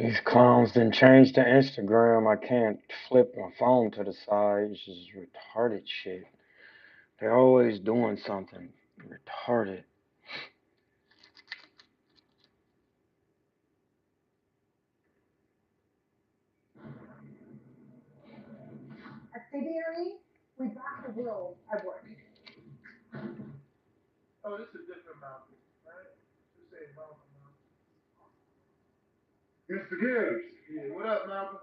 These clowns didn't change to Instagram. I can't flip my phone to the side. It's just retarded shit. They're always doing something retarded. We got the world at work. Oh, this is a different mountain, right? This ain't mountain. Mr. Gibbs. Yeah, what up, Malcolm?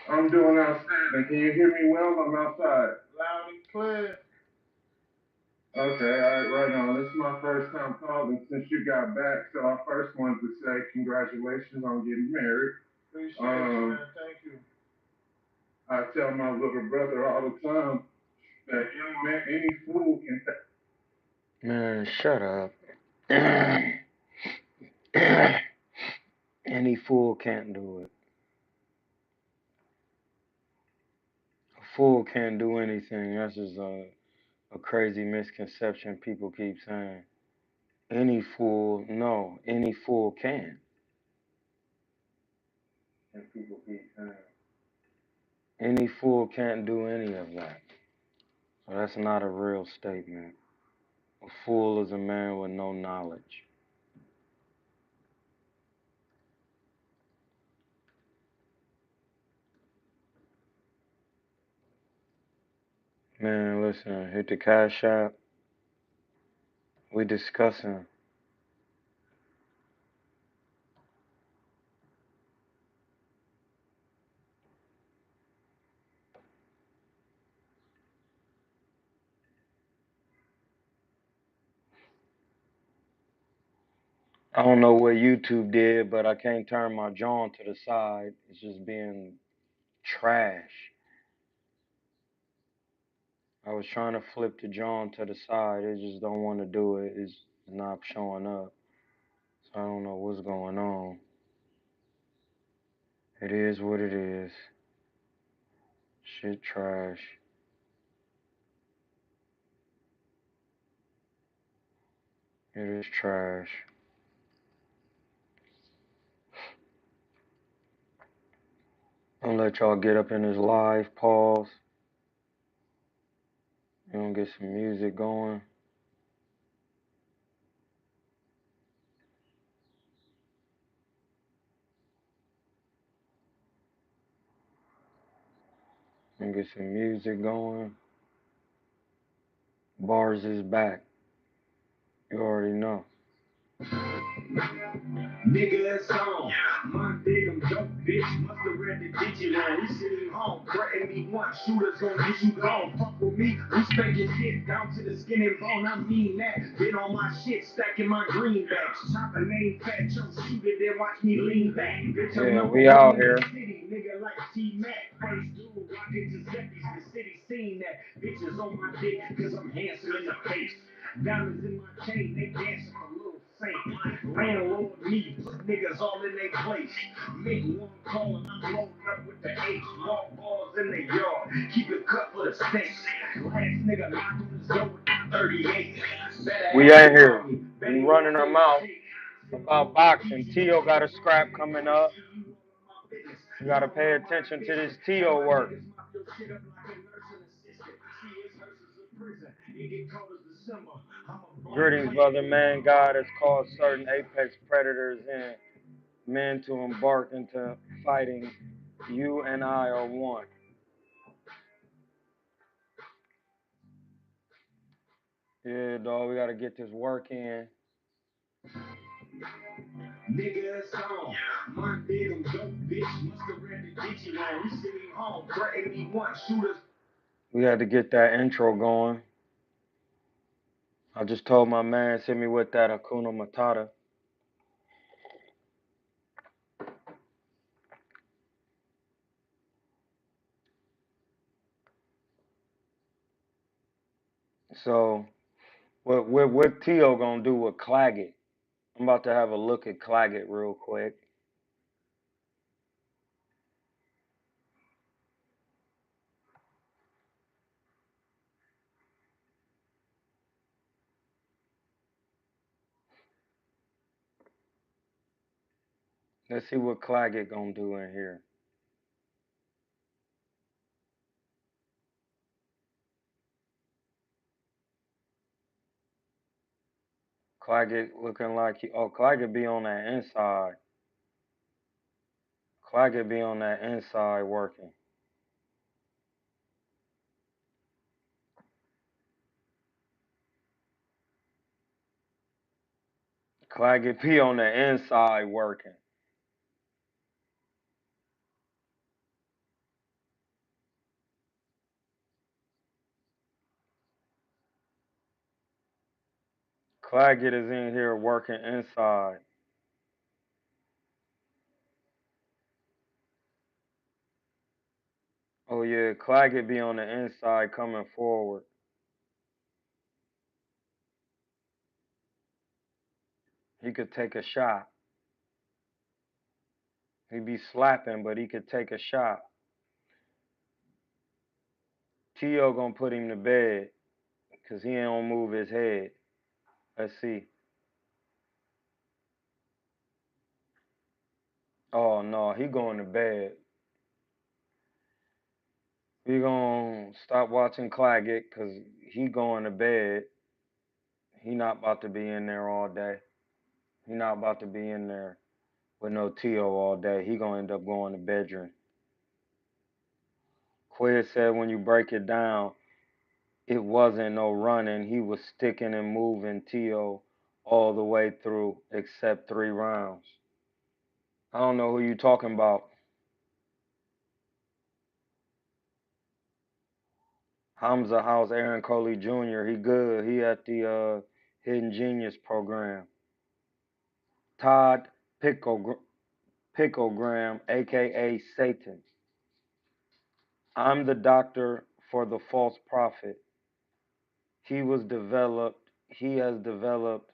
I'm doing outstanding. Can you hear me well? I'm outside. Loud and clear. Okay, all right, right on. This is my first time calling since you got back, so I first wanted to say congratulations on getting married. Appreciate you, man. Thank you. I tell my little brother all the time that any fool can. Man, shut up. Any fool can't do it. A fool can't do anything. That's just a crazy misconception people keep saying. Any fool, no, any fool can. And people keep saying. Any fool can't do any of that. So that's not a real statement. A fool is a man with no knowledge. Man, listen, hit the cash app. We discussing. I don't know what YouTube did, but I can't turn my jaw to the side. It's just being trash. I was trying to flip the jaw to the side. It just don't want to do it. It's not showing up. So I don't know what's going on. It is what it is. Shit trash. It is trash. I'll let y'all get up in this live. Pause. You gonna get some music going. And get some music going. Bars is back. You already know. Nigga, it's on. My big, I'm dope, bitch. Must have read the digital. We sitting home. Threaten me once. Shooters gonna get you gone. Fuck with me. We spanking shit down to the skin and bone. I mean that. Been on my shit, stacking my greenbacks. Chop a name fat, yo, shoot it, then watch me lean back. Bitch, I'm Yeah, number we one out in the here. city. Nigga like T-Mac. First dude, rockin' Giuseppe's. The city seen that. Bitches on my dick, cause I'm handsome in the face. Diamonds in my chain, they dancing for little saint. Landlord me, put niggas all in their place. Make one call and I'm loading up with the H. Raw balls in the yard, keep it cut for the stakes. Last nigga knocked on his door with the 38. We ain't here. We running our mouth about boxing. Tio got a scrap coming up. You gotta pay attention to this Tio work. Greetings, brother man. God has caused certain apex predators and men to embark into fighting. You and I are one. Yeah, dog, we gotta get this work in. Nigga, it's on. My big, I'm dope, bitch. Must have read the digital. We sitting home. Threaten me once. Shooters. We had to get that intro going. I just told my man, send me with that Hakuna Matata. So, what Tio gonna do with Claggett? I'm about to have a look at Claggett real quick. Let's see what Claggett gonna do in here. Claggett looking like Claggett be on that inside. Claggett be on that inside working. Claggett be on the inside working. Claggett is in here working inside. Oh yeah, Claggett be on the inside coming forward. He could take a shot. He be slapping, but he could take a shot. T.O. gonna put him to bed, cause he don't move his head. Let's see. Oh no, he going to bed. We gonna stop watching Claggett, cause he going to bed. He not about to be in there all day. He not about to be in there with no T.O. all day. He gonna end up going to bedroom. Quiz said when you break it down, it wasn't no running. He was sticking and moving T.O. all the way through except 3 rounds. I don't know who you talking about. Hamza, how's Aaron Coley Jr.? He good. He at the Hidden Genius program. Todd Picklegram, aka Satan. I'm the doctor for the false prophet. He has developed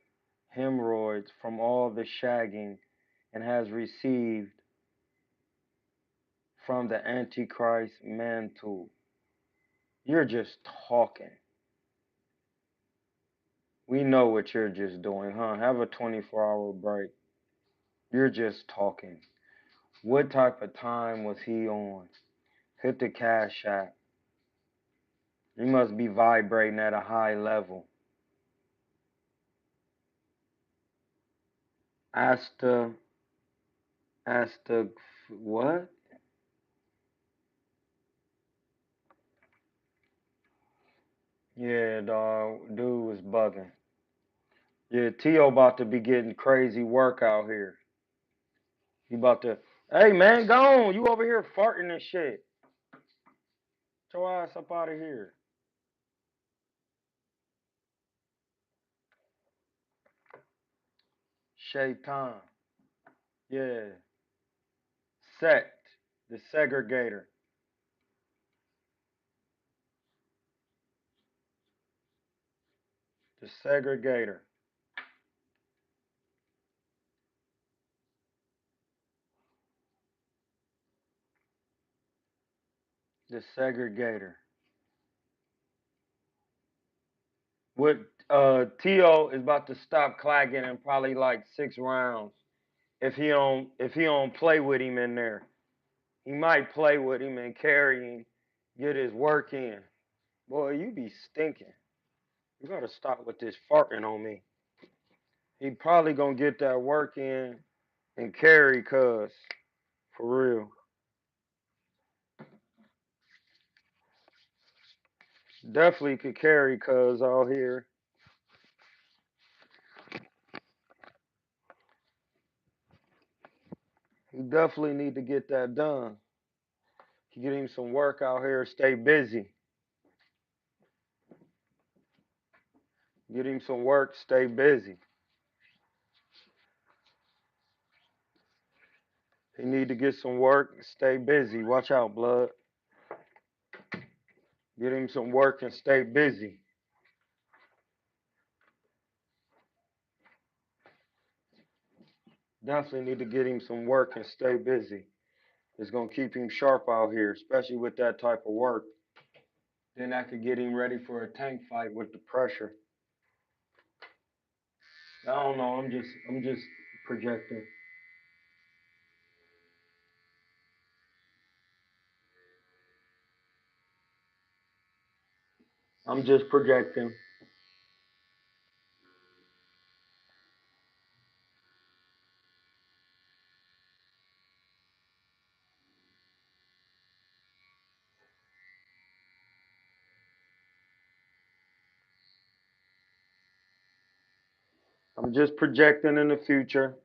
hemorrhoids from all the shagging and has received from the Antichrist mantle. You're just talking. We know what you're just doing, huh? Have a 24-hour break. You're just talking. What type of time was he on? Hit the cash app. You must be vibrating at a high level. Asta, what? Yeah, dog. Dude was bugging. Yeah, T.O. about to be getting crazy work out here. He about to, hey man, go on. You over here farting and shit. Get your ass up out of here. Shaitan. Yeah. Sect. The segregator. The segregator. The segregator. What T.O. is about to stop clagging in probably like 6 rounds. If he don't play with him in there. He might play with him and carry him, get his work in. Boy, you be stinking. You gotta stop with this farting on me. He probably gonna get that work in and carry cuz. For real. Definitely could carry cuz out here. He definitely need to get that done. Get him some work out here, stay busy. Get him some work, stay busy. He need to get some work, stay busy. Watch out, blood. Get him some work and stay busy. Definitely need to get him some work and stay busy. It's gonna keep him sharp out here, especially with that type of work. Then I could get him ready for a tank fight with the pressure. I don't know. I'm just projecting. I'm just projecting. I'm just projecting in the future.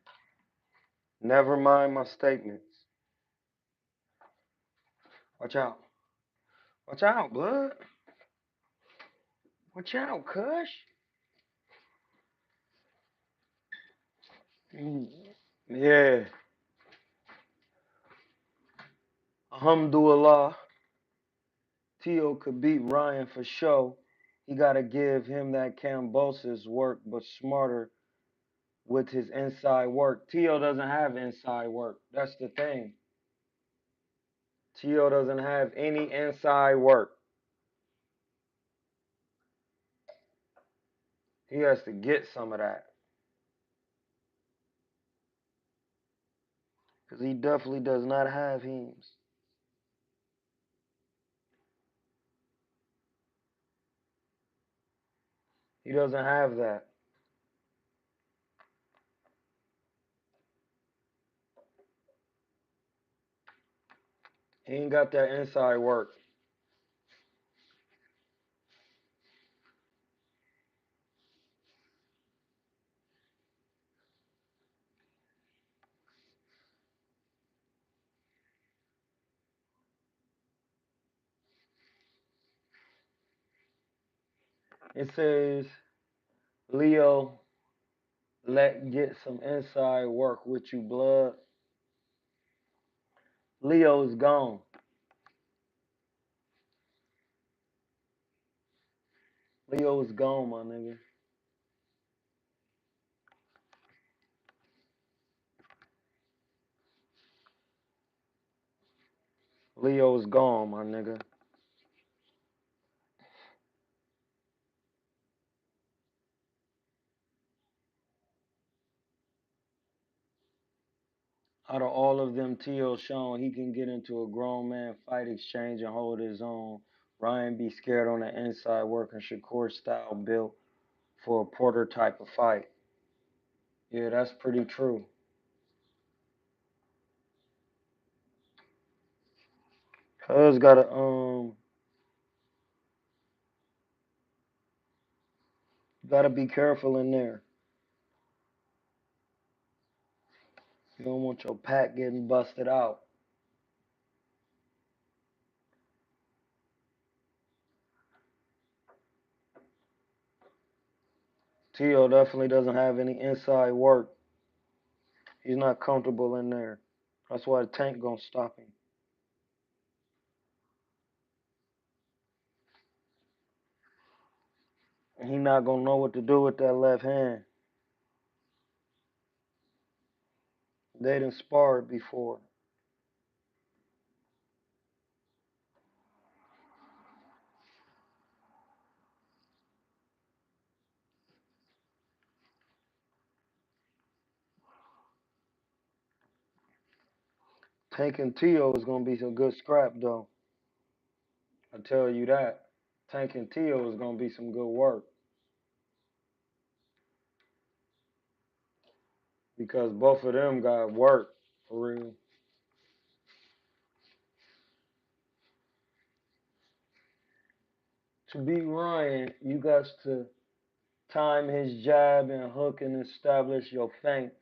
Never mind my statements. Watch out. Watch out, blood. Watch out, Kush. Mm, yeah. Alhamdulillah. Tio could beat Ryan for sure. He got to give him that Cambosis work, but smarter with his inside work. Tio doesn't have inside work. That's the thing. Tio doesn't have any inside work. He has to get some of that. Because he definitely does not have hems. He doesn't have that. He ain't got that inside work. It says, Leo, let get some inside work with you, blood. Leo's gone. Leo's gone, my nigga. Leo's gone, my nigga. Out of all of them, T.O. shown he can get into a grown man fight exchange and hold his own. Ryan be scared on the inside working Shakur style built for a Porter type of fight. Yeah, that's pretty true. Cuz gotta be careful in there. You don't want your pack getting busted out. T.O. definitely doesn't have any inside work. He's not comfortable in there. That's why the tank gonna stop him. He not gonna know what to do with that left hand. They done sparred before. Tank and T.O. is gonna be some good scrap though. I tell you that. Tank and T.O. is gonna be some good work because both of them got work for real. To beat Ryan, you got to time his jab and hook and establish your feints.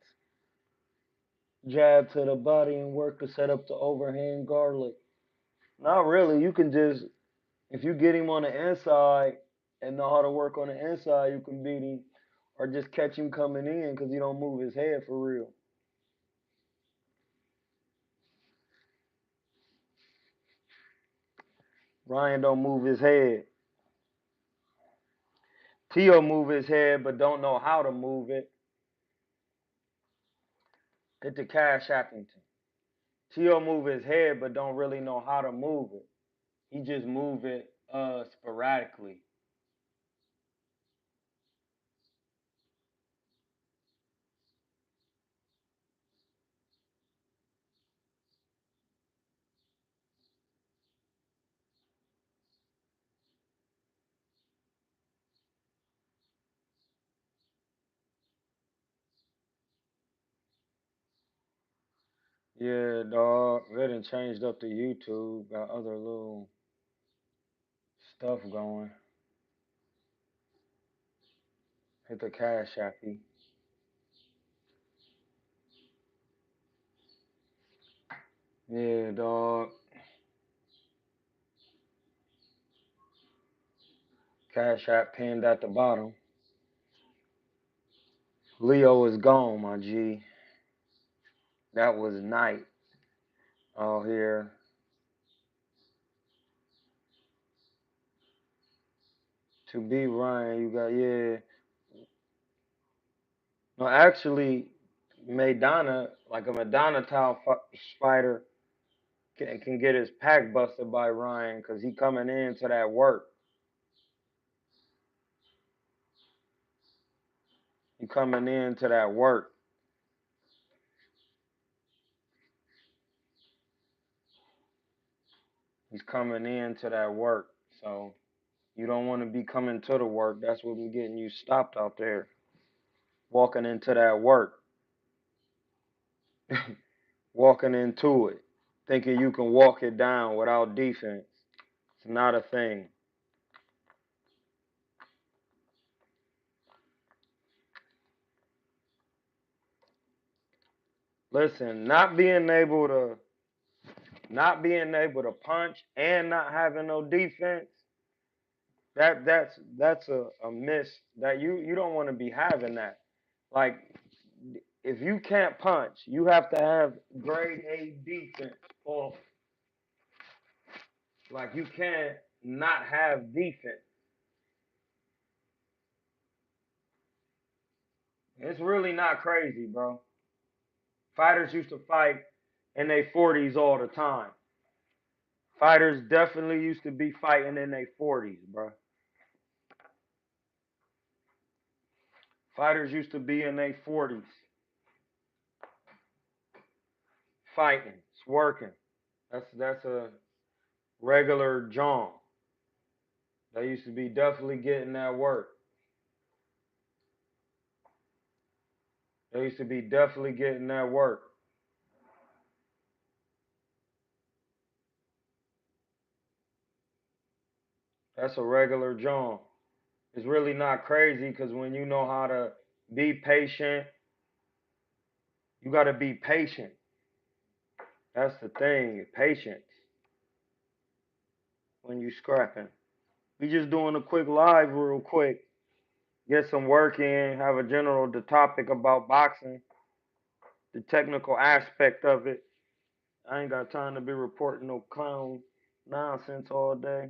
Jab to the body and work to set up the overhand garlic. Not really. You can just, if you get him on the inside and know how to work on the inside, you can beat him. Or just catch him coming in because he don't move his head for real. Ryan don't move his head. Tio move his head but don't know how to move it. Get to Cash Appington. Tio move his head but don't really know how to move it. He just move it sporadically. Yeah, dog. They done changed up the YouTube. Got other little stuff going. Hit the cash appy. Yeah, dog. Cash app pinned at the bottom. Leo is gone, my G. That was night out here. To be Ryan, you got, yeah. No, actually, Madonna, like a Madonna style spider, can get his pack busted by Ryan because he coming into that work. He coming into that work. He's coming into that work. So you don't want to be coming to the work. That's what we're getting you stopped out there. Walking into that work. Walking into it. Thinking you can walk it down without defense. It's not a thing. Listen, not being able to punch and not having no defense, that's a miss that you don't want to be having that. Like if you can't punch, you have to have grade A defense. Or like you can't not have defense. It's really not crazy, bro. Fighters used to fight in their 40s all the time. Fighters definitely used to be fighting in their 40s, bro. Fighters used to be in their 40s fighting, it's working. That's a regular John. They used to be definitely getting that work. They used to be definitely getting that work. That's a regular John. It's really not crazy because when you know how to be patient, you got to be patient. That's the thing, patience when you scrapping. We just doing a quick live real quick. Get some work in, have a general the topic about boxing, the technical aspect of it. I ain't got time to be reporting no clown nonsense all day.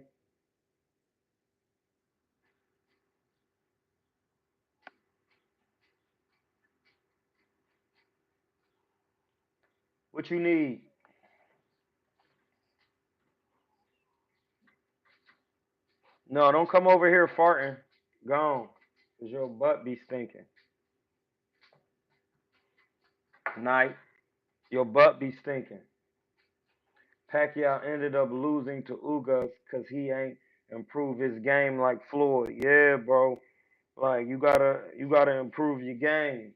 What you need? No, don't come over here farting. Gone. Cause your butt be stinking. Night. Your butt be stinking. Pacquiao ended up losing to Ugas because he ain't improved his game like Floyd. Yeah, bro. Like you gotta improve your game.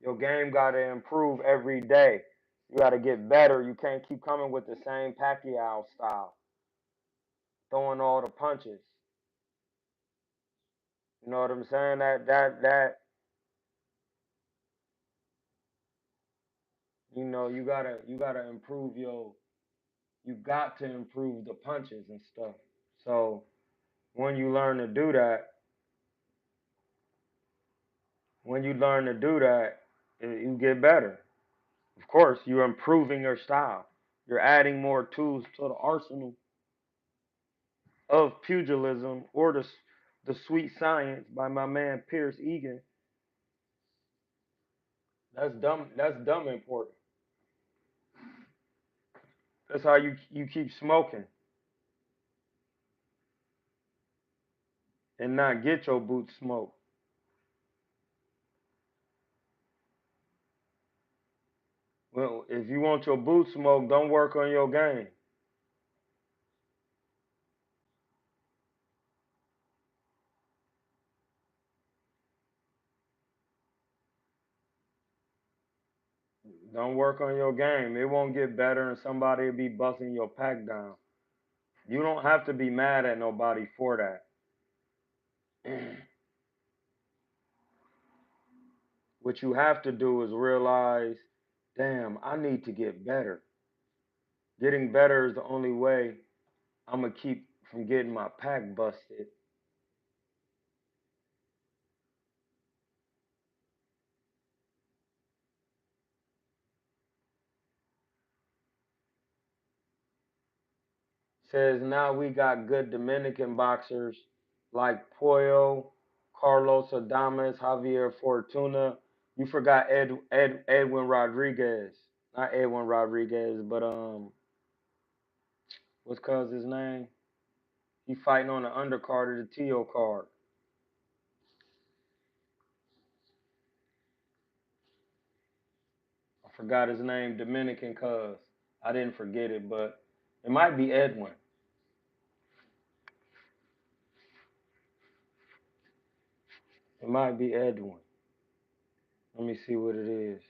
Your game gotta improve every day. You gotta get better. You can't keep coming with the same Pacquiao style, throwing all the punches. You know what I'm saying? That you gotta improve your you got to improve the punches and stuff. So when you learn to do that, when you learn to do that, you get better. Of course, you're improving your style. You're adding more tools to the arsenal of pugilism or the sweet science by my man Pierce Egan. That's dumb. That's dumb important. That's how you keep smoking and not get your boots smoked. Well, if you want your boots smoked, don't work on your game. Don't work on your game. It won't get better, and somebody will be busting your pack down. You don't have to be mad at nobody for that. What you have to do is realize, damn, I need to get better. Getting better is the only way I'm gonna keep from getting my pack busted. Says now we got good Dominican boxers like Pollo, Carlos Adames, Javier Fortuna. You forgot Edwin Rodriguez. Not Edwin Rodriguez, but what's cuz his name? He fighting on the undercard of the Tio card. I forgot his name, Dominican cuz. I didn't forget it, but it might be Edwin. It might be Edwin. Let me see what it is.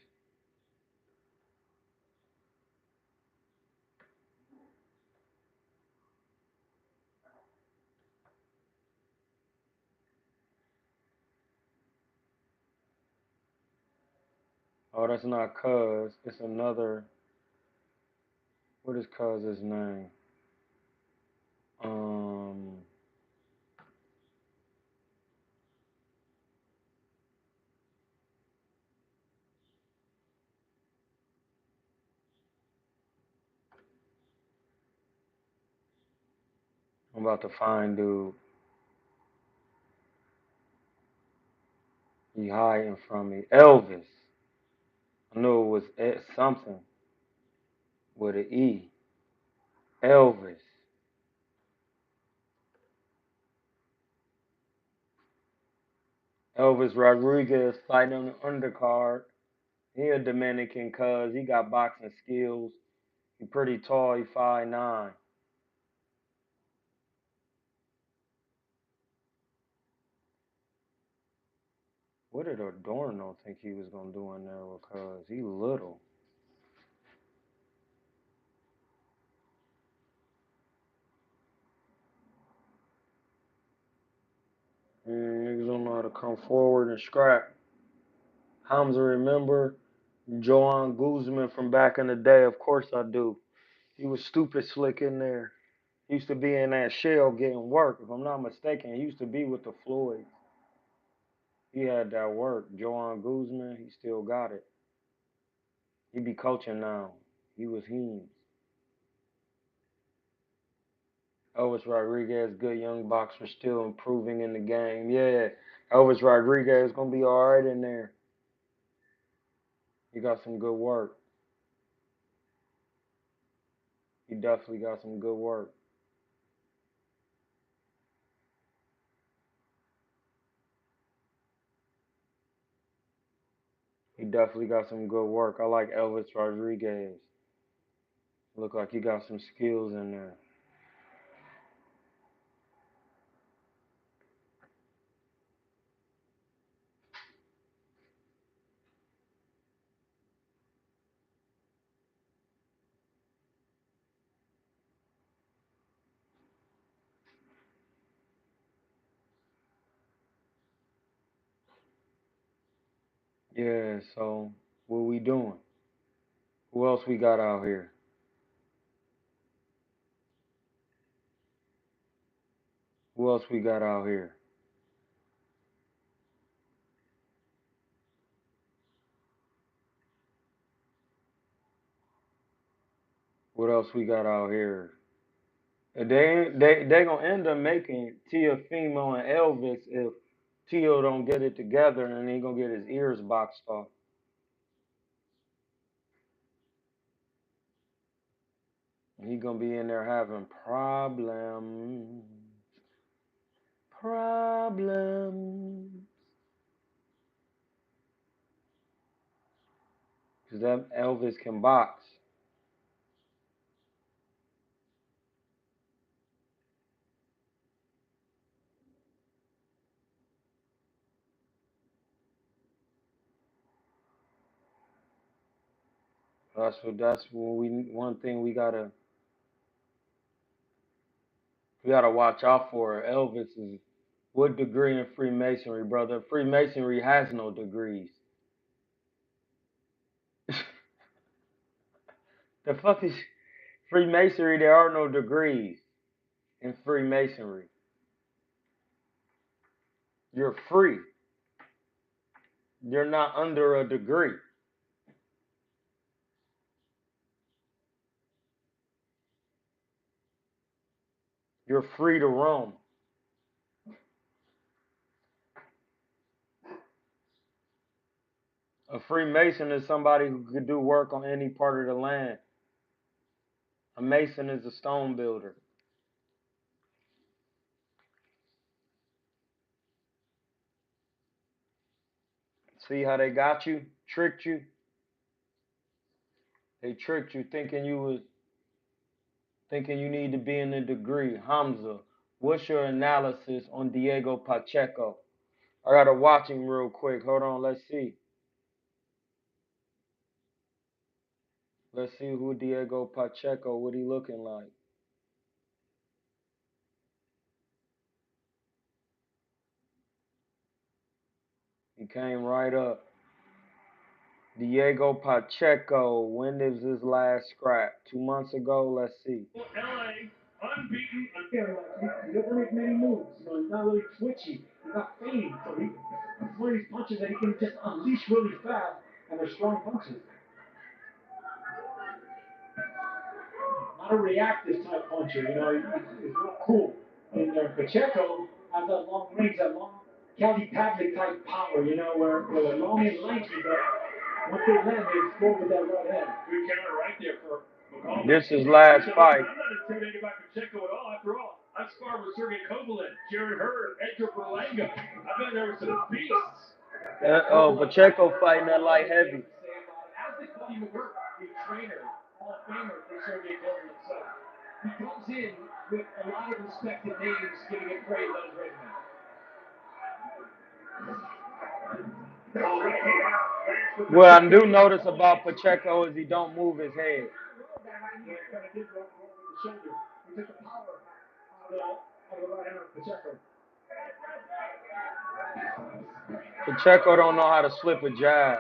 Oh, that's not cuz. It's another. What is cuz's name? Um, I'm about to find dude. He hiding from me. Elvis. I knew it was something with an E. Elvis. Elvis Rodriguez fighting on the undercard. He a Dominican cuz. He got boxing skills. He pretty tall. He 5'9". What did Adorno think he was gonna do in there because he little. Niggas don't know how to come forward and scrap. Hamza remember Joan Guzman from back in the day? Of course I do. He was stupid slick in there. He used to be in that shell getting work. If I'm not mistaken, he used to be with the Floyds. He had that work. Joan Guzman, he still got it. He be coaching now. He was him. Elvis Rodriguez, good young boxer, still improving in the game. Yeah, Elvis Rodriguez gonna be all right in there. He got some good work. He definitely got some good work. He definitely got some good work. I like Elvis Rodriguez. Look like he got some skills in there. Yeah, so what we doing? Who else we got out here? Who else we got out here? What else we got out here? And they gonna end up making Tiafimo and Elvis if Tio don't get it together and he gonna get his ears boxed off. He gonna be in there having problems. Cause that Elvis can box. That's what one thing we gotta watch out for. Elvis is what degree in Freemasonry, brother? Freemasonry has no degrees. The fuck is Freemasonry? There are no degrees in Freemasonry. You're free. You're not under a degree. You're free to roam. A Freemason is somebody who could do work on any part of the land. A Mason is a stone builder. See how they got you? Tricked you? They tricked you thinking you need to be in a degree. Hamza, what's your analysis on Diego Pacheco? I gotta watch him real quick. Hold on, let's see. Let's see who Diego Pacheco, what he looking like. He came right up. Diego Pacheco, when is his last scrap? 2 months ago? Let's see. LA, unbeaten. He doesn't make many moves. He's not really twitchy. He's not fading. So he's one of these punches that he can just unleash really fast, and they're strong punches. Not a reactive type puncher. He's real cool. And Pacheco has that long range, that long Calipatlic type power. Where they're long and lanky, but once they land, they explode with that right hand. Good counter right there for McCall. This is last fight. I'm not intimidated by Pacheco at all. After all, I've sparred with Sergey Kovalev, Jared Hurd, Edgar Berlanga. I've been there with some beasts. Pacheco fighting that light heavy. As they call you McGurk, the trainer, Hall of Famer for Sergey Kovalev. So he comes in with a lot of respected names giving him praise on his resume. What I do notice about Pacheco is he don't move his head. Pacheco don't know how to slip a jab.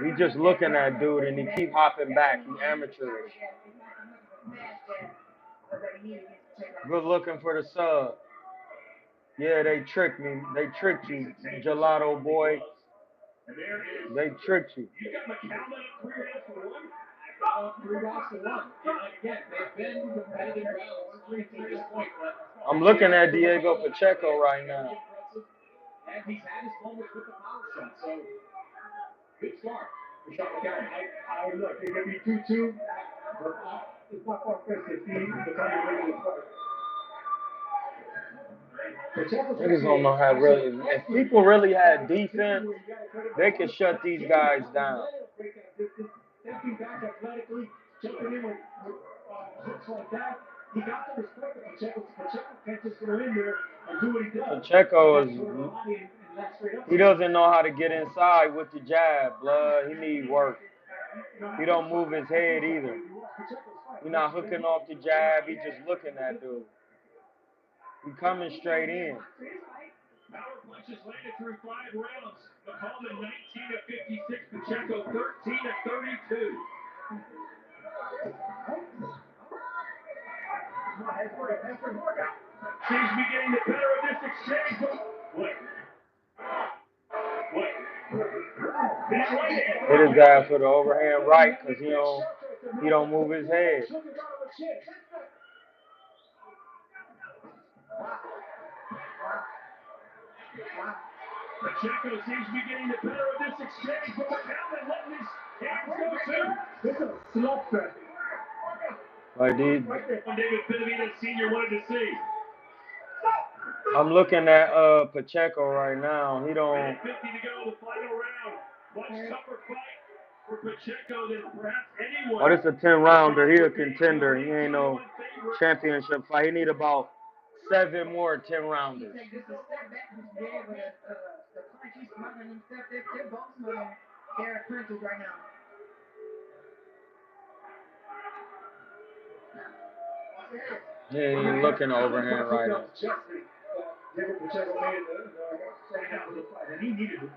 He just looking at dude and he keep hopping back. He amateurish. Good looking for the sub. Yeah, they tricked me. They tricked you, gelato boy. They tricked you. You got McCallum 3 rounds for 1. And again, they've been competitive rounds to this point. I'm looking at Diego Pacheco right now. And he's had his moments with the power shot, so good start for Sean McCallum. I look, it could be 2-2, but it's not far-fetched to see the time you're ready to start. Niggas don't know how really. If people really had defense, they could shut these guys down. Stepping back athletically, jumping in with hooks like that. He got the respect of Pacheco. Pacheco can't just go in there and do what he does. Pacheco he doesn't know how to get inside with the jab, blood. He need work. He don't move his head either. He not hooking off the jab. He just looking at dude. He coming straight in. Power punches landed through 5 rounds. McCallum 19 of 56. Pacheco 13 of 32. Seems to be getting the better of this exchange. What? Hit his ass with the overhand right because he don't move his head. Pacheco seems to be getting the better of this exchange, but McCallum letting his hands go too. This is a slugfest. Like these. David Benavidez Sr. wanted to see. I'm looking at Pacheco right now. He don't. 50 to go, the final round. Much tougher fight for Pacheco than perhaps anyone. Oh, this is a 10-rounder. He a contender. He ain't no championship fight. He need about 7 more 10-rounders. They're at Prince's right now. Yeah, he ain't looking overhand right now. And he needed it.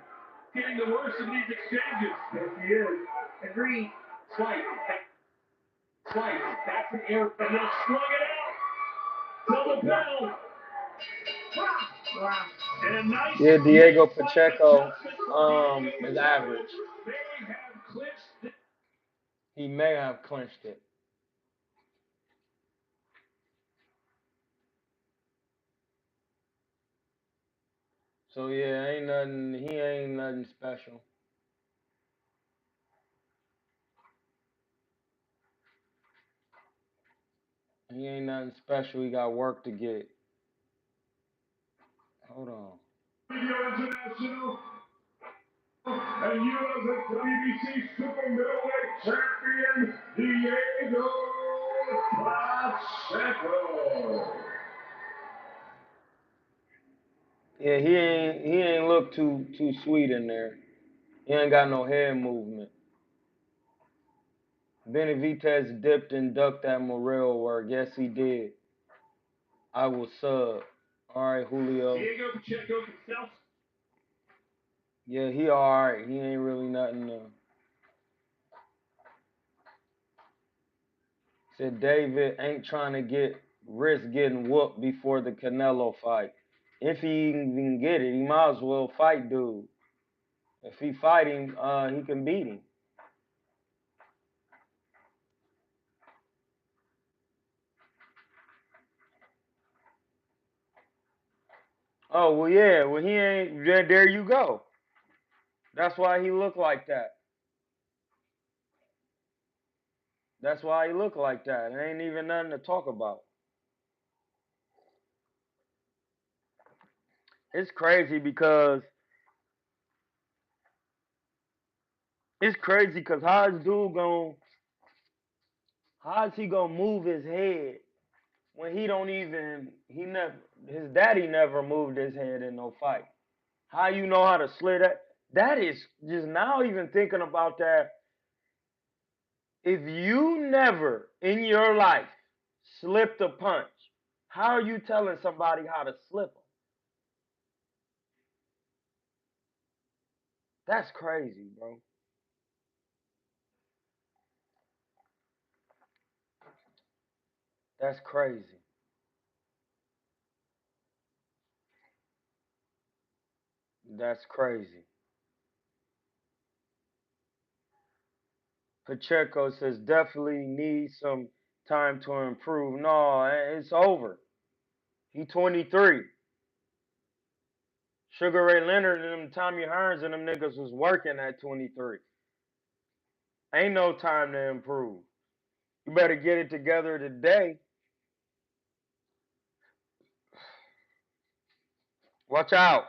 Getting the worst of these exchanges. Yes, he is. Agreed. Slice. That's an air. And then strung it out. Double bell. Wow. And a nice. Yeah, Diego Pacheco is average. He may have clinched it. So yeah, ain't nothing. He ain't nothing special. He ain't nothing special. He got work to get. Hold on. International and U.S. WBC Super Middleweight Champion Diego Pacheco. Yeah, he ain't look too sweet in there. He ain't got no head movement. Benavidez dipped and ducked that Morel work. Yes, he did. I will sub. All right, Julio. Diego Pacheco himself. Yeah, he all right. He ain't really nothing. Said David ain't trying to risk getting whooped before the Canelo fight. If he even get it, he might as well fight dude. If he fight him, he can beat him. Oh well, yeah. Well, he ain't. There you go. That's why he look like that. That's why he look like that. It ain't even nothing to talk about. It's crazy because how is he gonna move his head when he never his daddy never moved his head in no fight. How you know how to slit that? That is just now even thinking about that. If you never in your life slipped a punch, how are you telling somebody how to slip them? That's crazy, bro. That's crazy. That's crazy. Pacheco says definitely needs some time to improve. No, it's over. He 23. Sugar Ray Leonard and them Tommy Hearns and them niggas was working at 23. Ain't no time to improve. You better get it together today. Watch out.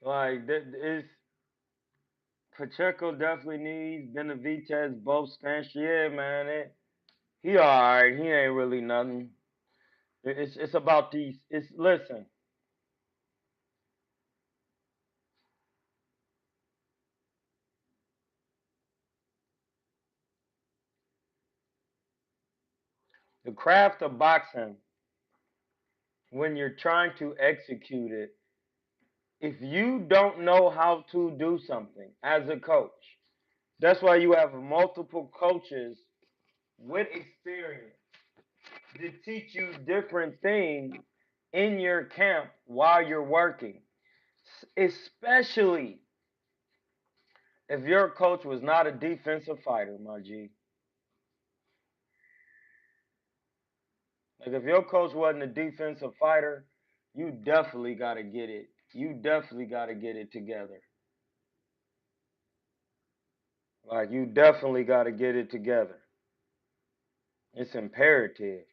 Like, it's Pacheco definitely needs Benavidez both stance. Yeah, man. He alright. He ain't really nothing. It's about these. Listen. The craft of boxing, when you're trying to execute it, if you don't know how to do something as a coach, that's why you have multiple coaches with experience to teach you different things in your camp while you're working. Especially if your coach was not a defensive fighter, my G. Like if your coach wasn't a defensive fighter, you definitely got to get it. You definitely got to get it together. Like you definitely got to get it together. It's imperative.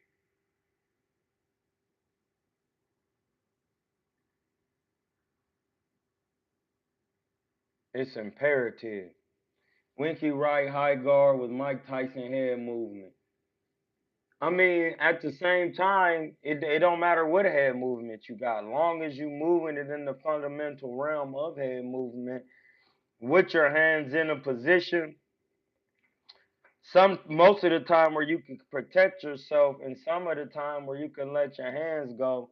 It's imperative. Winky right high guard with Mike Tyson head movement. I mean, at the same time, it don't matter what head movement you got, long as you moving it in the fundamental realm of head movement, with your hands in a position. Most of the time where you can protect yourself, and some of the time where you can let your hands go,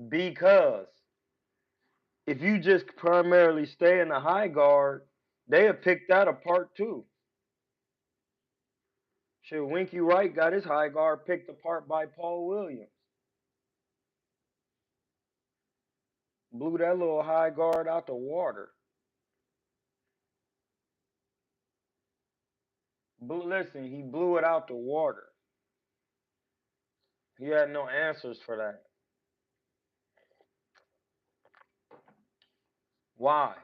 because if you just primarily stay in the high guard, they have picked that apart too. Shit, Winky Wright got his high guard picked apart by Paul Williams. Blew that little high guard out the water. Listen, he blew it out the water. He had no answers for that. Why?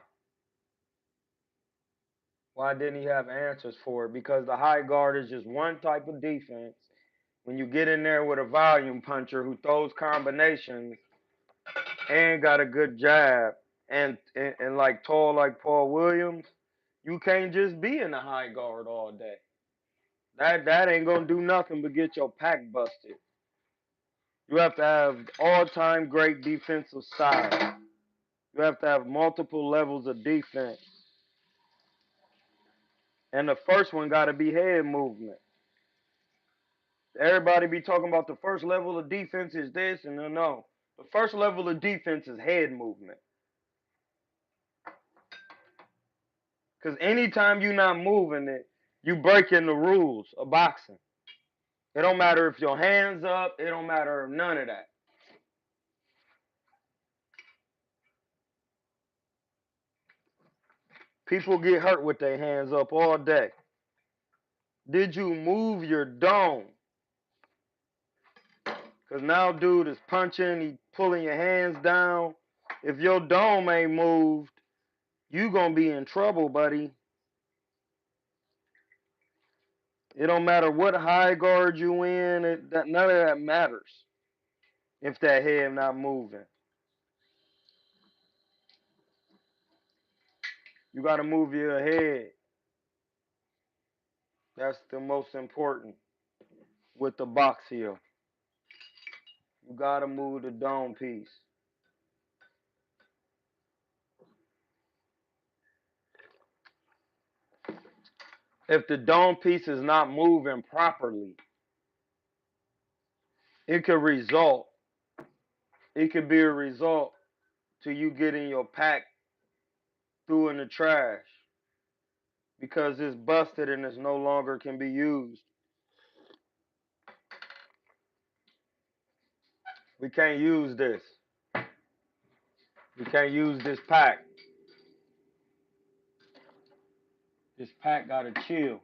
Why didn't he have answers for it? Because the high guard is just one type of defense. When you get in there with a volume puncher who throws combinations and got a good jab and like tall like Paul Williams, you can't just be in the high guard all day. That ain't gonna do nothing but get your pack busted. You have to have all-time great defensive style. You have to have multiple levels of defense. And the first one got to be head movement. Everybody be talking about the first level of defense is this, and no. The first level of defense is head movement. Because anytime you're not moving it, you breaking the rules of boxing. It don't matter if your hands up. It don't matter none of that. People get hurt with their hands up all day. Did you move your dome? Because now dude is punching, he pulling your hands down. If your dome ain't moved, you going to be in trouble, buddy. It don't matter what high guard you in. None of that matters if that head not moving. You got to move your head. That's the most important with the box heel. You got to move the dome piece. If the dome piece is not moving properly, it could result. It could be a result to you getting your pack threw in the trash because it's busted and it's no longer can be used. We can't use this. We can't use this pack. This pack gotta chill.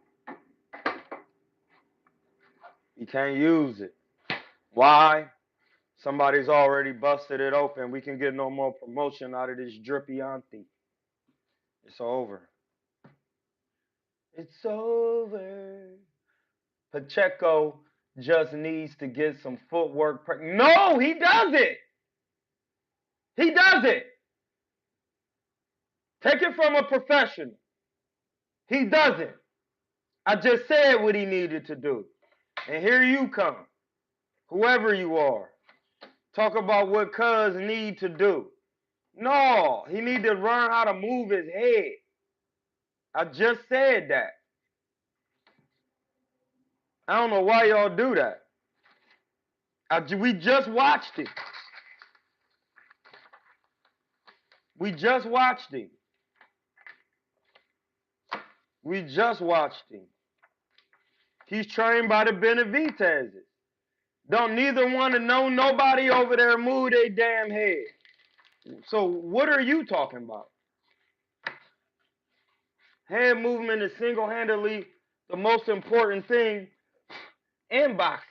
You can't use it. Why? Somebody's already busted it open. We can get no more promotion out of this drippy auntie. It's over. It's over. Pacheco just needs to get some footwork. No, he doesn't. He doesn't. Take it from a professional. He doesn't. I just said what he needed to do. And here you come. Whoever you are. Talk about what cuz need to do. No, he need to learn how to move his head. I just said that. I don't know why y'all do that. We just watched it. We just watched him. We just watched him. He's trained by the Benavidez's. Don't neither want to know nobody over there move their damn head. So what are you talking about? Hand movement is single-handedly the most important thing in boxing.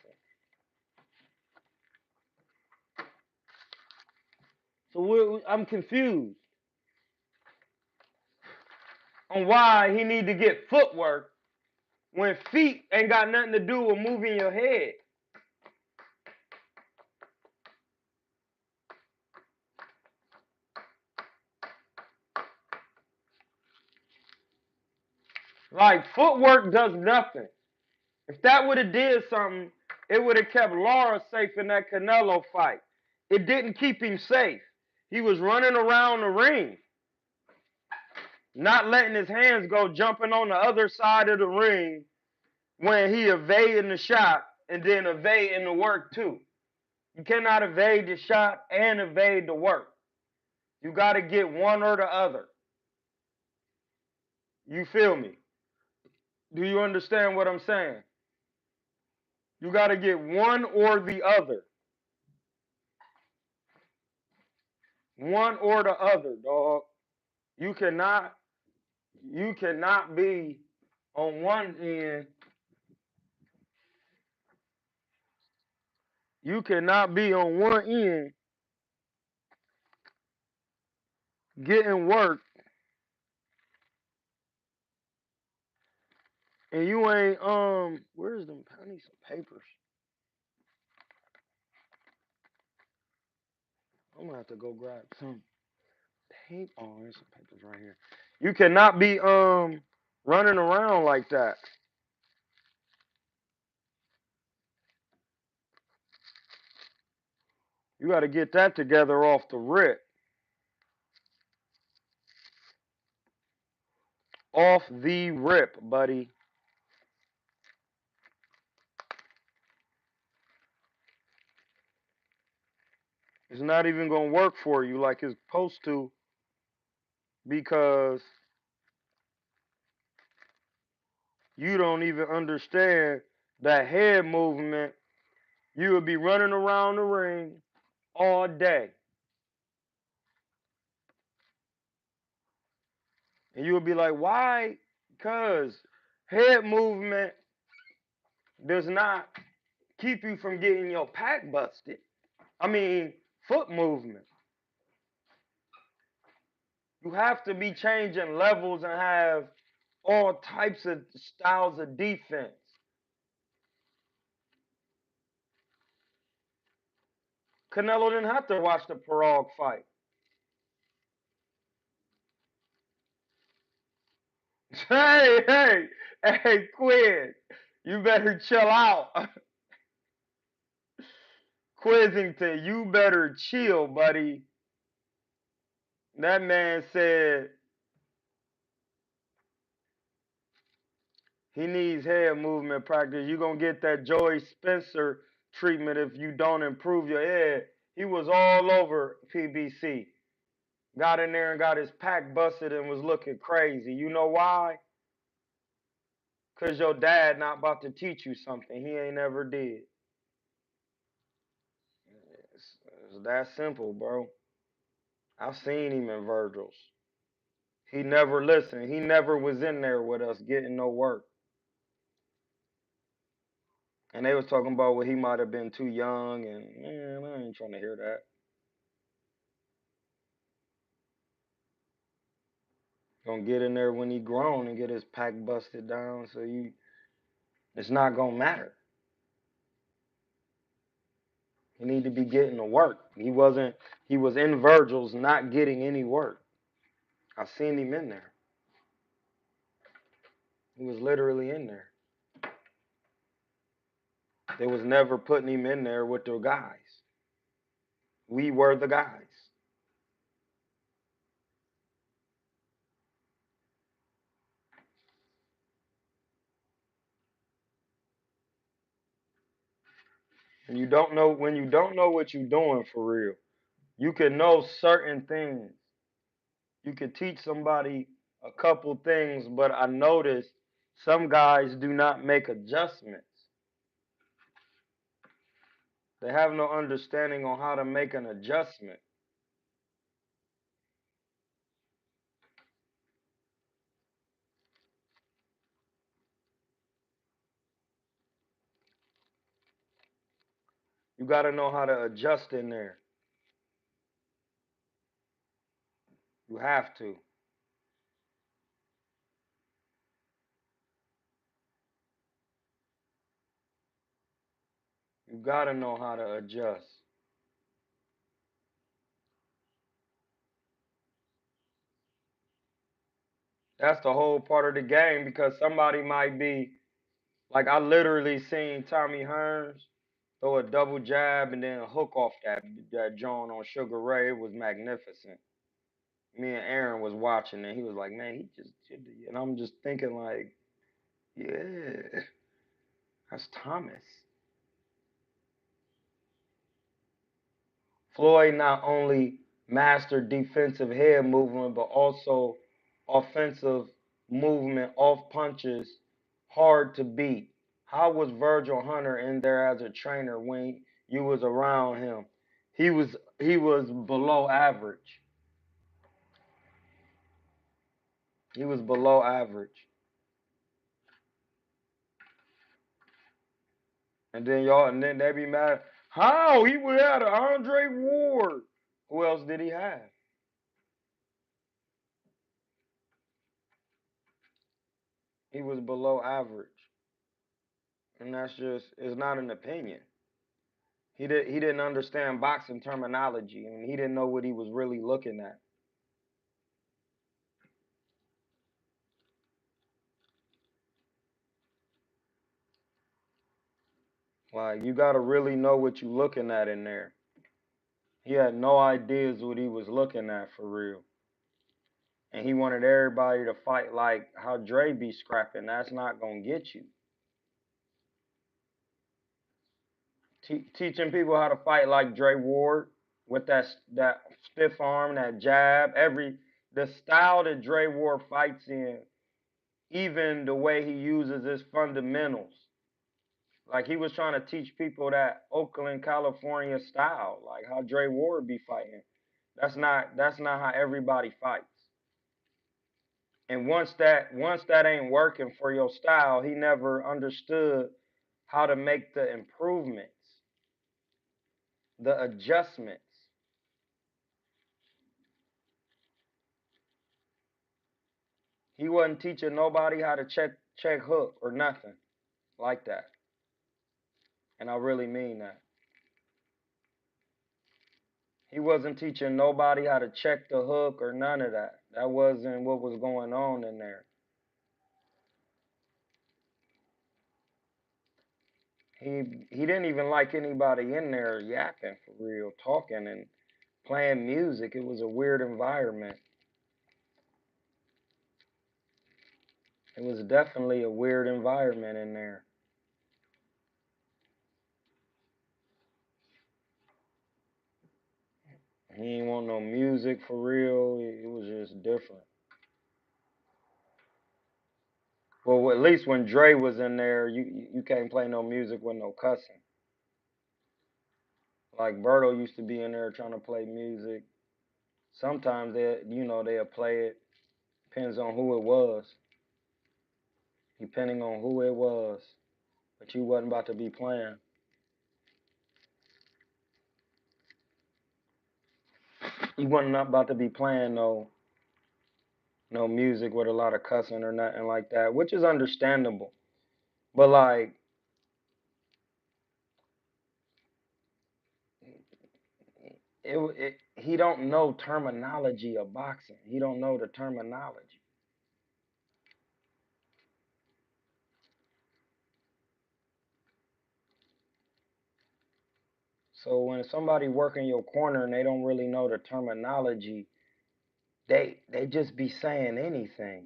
So I'm confused on why he need to get footwork when feet ain't got nothing to do with moving your head. Like footwork does nothing. If that would have did something, it would have kept Lara safe in that Canelo fight. It didn't keep him safe. He was running around the ring, not letting his hands go, jumping on the other side of the ring when he evading the shot and then evading the work too. You cannot evade the shot and evade the work. You got to get one or the other. You feel me? Do you understand what I'm saying? You got to get one or the other. One or the other, dog. You cannot be on one end. You cannot be on one end getting work and you ain't where's them? I need some papers. I'm gonna have to go grab some paper. Oh, there's some papers right here. You cannot be running around like that. You got to get that together off the rip. Off the rip, buddy. It's not even gonna work for you like it's supposed to because you don't even understand that head movement. You would be running around the ring all day. And you would be like, why? Because head movement does not keep you from getting your pack busted. I mean, foot movement. You have to be changing levels and have all types of styles of defense. Canelo didn't have to watch the Parag fight. Hey, Quinn, you better chill out. Quizzington, you better chill, buddy. That man said he needs head movement practice. You're going to get that Joey Spencer treatment if you don't improve your head. He was all over PBC. Got in there and got his pack busted and was looking crazy. You know why? Because your dad not about to teach you something he ain't ever did. It's that simple, bro. I've seen him in Virgil's. He never listened. He never was in there with us getting no work. And they was talking about he might have been too young, and man, I ain't trying to hear that. Gonna get in there when he grown and get his pack busted down, so it's not gonna matter. He need to be getting the work. He was in Virgil's not getting any work. I seen him in there. He was literally in there. They was never putting him in there with the guys. We were the guys. And when you don't know what you're doing for real, you can know certain things. You can teach somebody a couple things, but I noticed some guys do not make adjustments. They have no understanding on how to make an adjustment. You got to know how to adjust in there. You have to. You got to know how to adjust. That's the whole part of the game because somebody might be like I literally seen Tommy Hearns throw a double jab and then hook off that joint on Sugar Ray. It was magnificent. Me and Aaron was watching and he was like, "Man, he just did it," and I'm just thinking like, "Yeah, that's Thomas." Floyd not only mastered defensive head movement, but also offensive movement off punches, hard to beat. How was Virgil Hunter in there as a trainer when you was around him? He was below average. He was below average. And then they be mad. How he would have Andre Ward? Who else did he have? He was below average, and that's just it's not an opinion. He didn't understand boxing terminology, and he didn't know what he was really looking at. Like you got to really know what you're looking at in there. He had no ideas what he was looking at for real, and he wanted everybody to fight like how Dre be scrapping. That's not gonna get you. Teaching people how to fight like Dre Ward with that stiff arm, that jab, the style that Dre Ward fights in, even the way he uses his fundamentals. Like he was trying to teach people that Oakland, California style, like how Dre Ward be fighting. That's not how everybody fights. And once that ain't working for your style, he never understood how to make the improvements, the adjustments. He wasn't teaching nobody how to check hook or nothing like that. And I really mean that. He wasn't teaching nobody how to check the hook or none of that. That wasn't what was going on in there. He didn't even like anybody in there yapping for real, talking and playing music. It was a weird environment. It was definitely a weird environment in there. He didn't want no music for real. It was just different. Well, at least when Dre was in there, you can't play no music with no cussing. Like Berto used to be in there trying to play music. Sometimes they'll play it. Depends on who it was. Depending on who it was. But you wasn't about to be playing. You wasn't about to be playing no music with a lot of cussing or nothing like that, which is understandable. But like he don't know terminology of boxing. He don't know the terminology. So when somebody working your corner and they don't really know the terminology, they just be saying anything.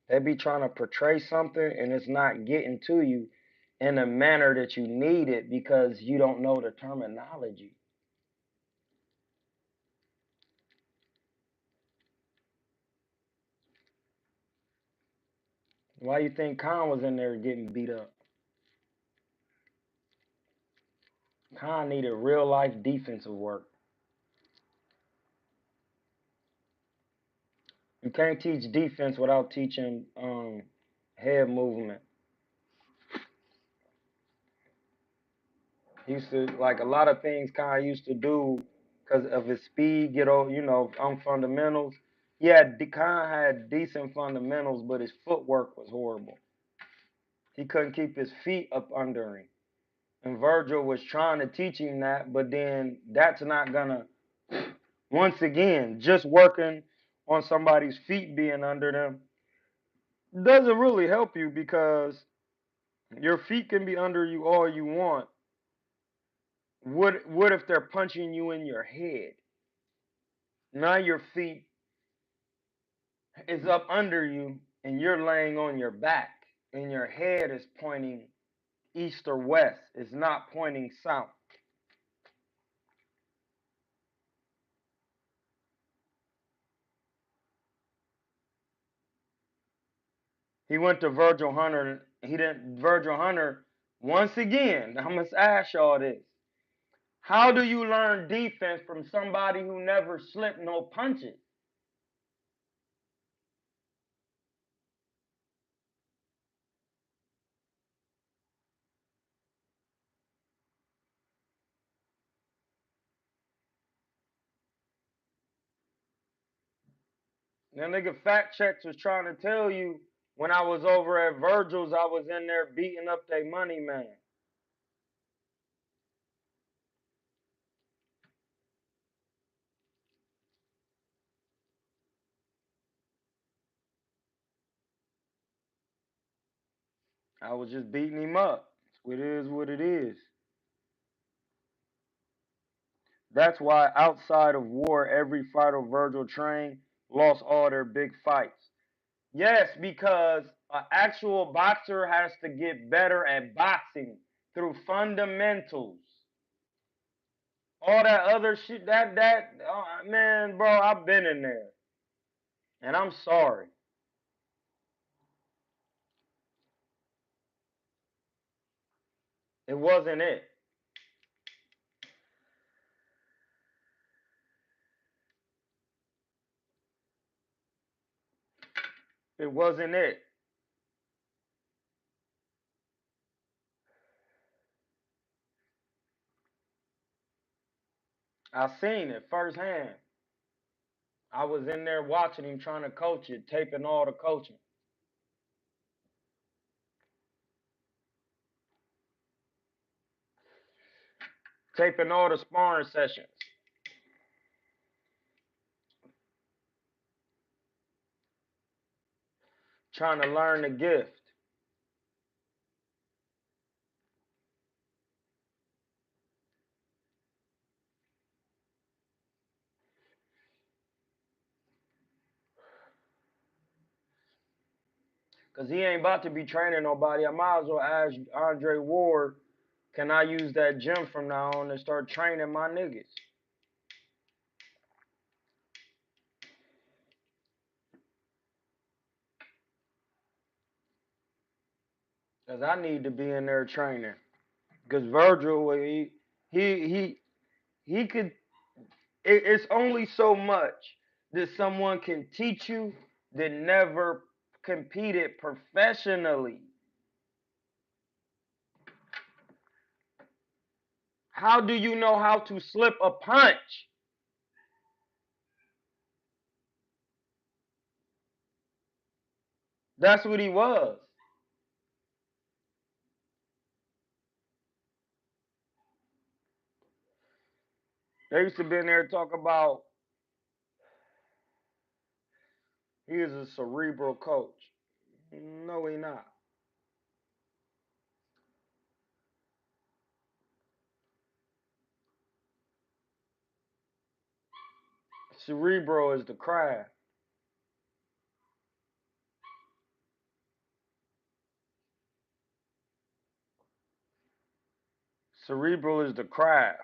They be trying to portray something and it's not getting to you in a manner that you need it because you don't know the terminology. Why you think Khan was in there getting beat up? Khan needed real life defensive work. You can't teach defense without teaching head movement. He used to like a lot of things Khan used to do because of his speed, on fundamentals. Khan had decent fundamentals, but his footwork was horrible. He couldn't keep his feet up under him. And Virgil was trying to teach him that, but then that's not gonna once again, just working on somebody's feet being under them, doesn't really help you because your feet can be under you all you want. What if they're punching you in your head? Now your feet is up under you and you're laying on your back and your head is pointing east or west. It's not pointing south. He went to Virgil Hunter. He didn't. Virgil Hunter. Once again, I must ask y'all this: how do you learn defense from somebody who never slipped no punches? Now, nigga, fact checks was trying to tell you when I was over at Virgil's, I was in there beating up they money man. I was just beating him up. It is what it is. That's why outside of war, every fighter Virgil trained lost all their big fights. Yes, because an actual boxer has to get better at boxing through fundamentals. All that other shit, man, bro, I've been in there, and I'm sorry. It wasn't it. It wasn't it. I seen it firsthand. I was in there watching him trying to coach it, taping all the coaching, taping all the sparring sessions, trying to learn the gift. Cause he ain't about to be training nobody. I might as well ask Andre Ward, can I use that gym from now on and start training my niggas? Cause I need to be in there training. Cause Virgil, he he he could. It's only so much that someone can teach you that never competed professionally. How do you know how to slip a punch? That's what he was. They used to be in there talk about he is a cerebral coach. No, he not. Cerebral is the craft. Cerebral is the craft.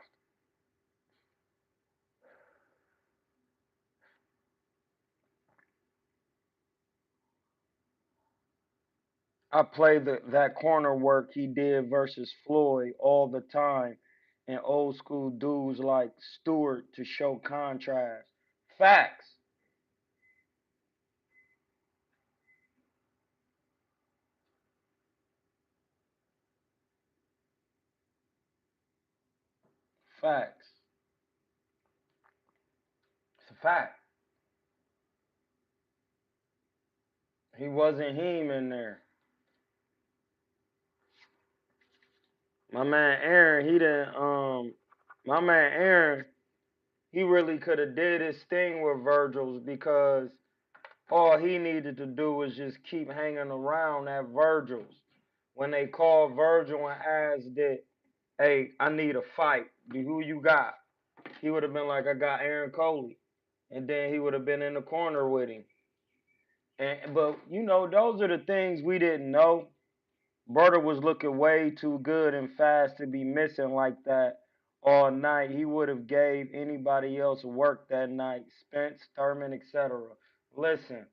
I play that corner work he did versus Floyd all the time, and old school dudes like Stewart to show contrast. Facts, facts. It's a fact. He wasn't him in there. My man Aaron, he didn't. My man Aaron, he really could have did his thing with Virgil's because All he needed to do was just keep hanging around at Virgil's. When they called Virgil and asked that, hey, I need a fight. Who you got? He would have been like, I got Aaron Coley. And then he would have been in the corner with him. But you know, those are the things we didn't know. Berta was looking way too good and fast to be missing like that all night. He would have gave anybody else work that night, Spence, Thurman, etc. Listen,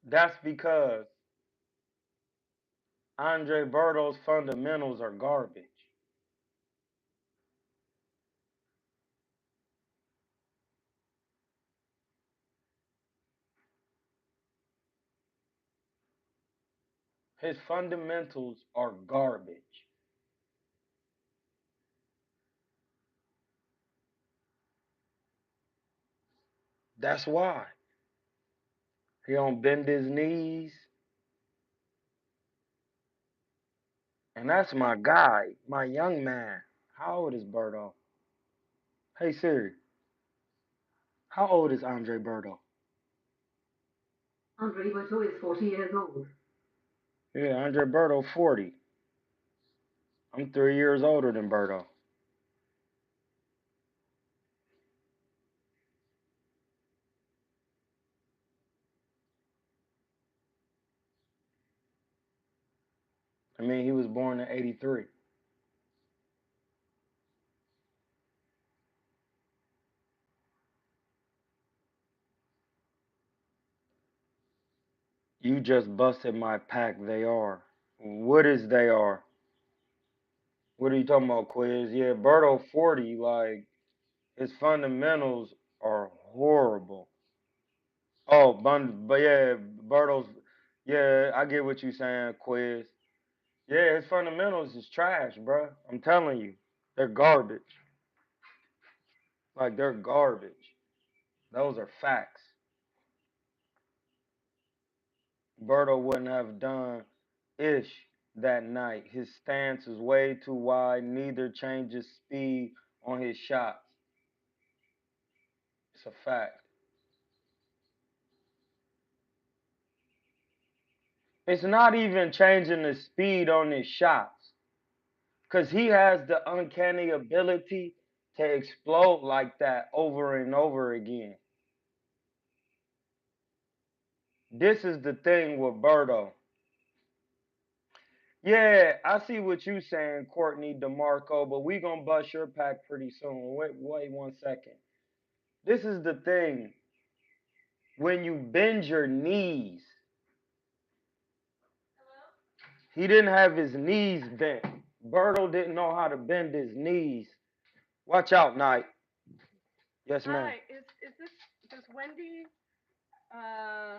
that's because Andre Berto's fundamentals are garbage. His fundamentals are garbage. That's why. He don't bend his knees. And that's my guy, my young man. How old is Berto? Hey Siri, how old is Andre Berto? Andre Berto is 40 years old. Yeah, Andre Berto, 40. I'm 3 years older than Berto. I mean, he was born in 83. You just busted my pack, they are. What is they are? What are you talking about, Quiz? Yeah, Berto, 40, like, his fundamentals are horrible. Oh, but yeah, Berto's, yeah, I get what you're saying, Quiz. Yeah, his fundamentals is trash, bro. I'm telling you, they're garbage. Like they're garbage. Those are facts. Berto wouldn't have done ish that night. His stance is way too wide. Neither changes speed on his shots. It's a fact. It's not even changing the speed on his shots. Because he has the uncanny ability to explode like that over and over again. This is the thing with Berto. Yeah, I see what you saying, Courtney DeMarco, but we gonna bust your pack pretty soon. Wait 1 second. This is the thing. When you bend your knees, he didn't have his knees bent. Berto didn't know how to bend his knees. Watch out, Knight. Yes, ma'am. Hi, is this does Wendy uh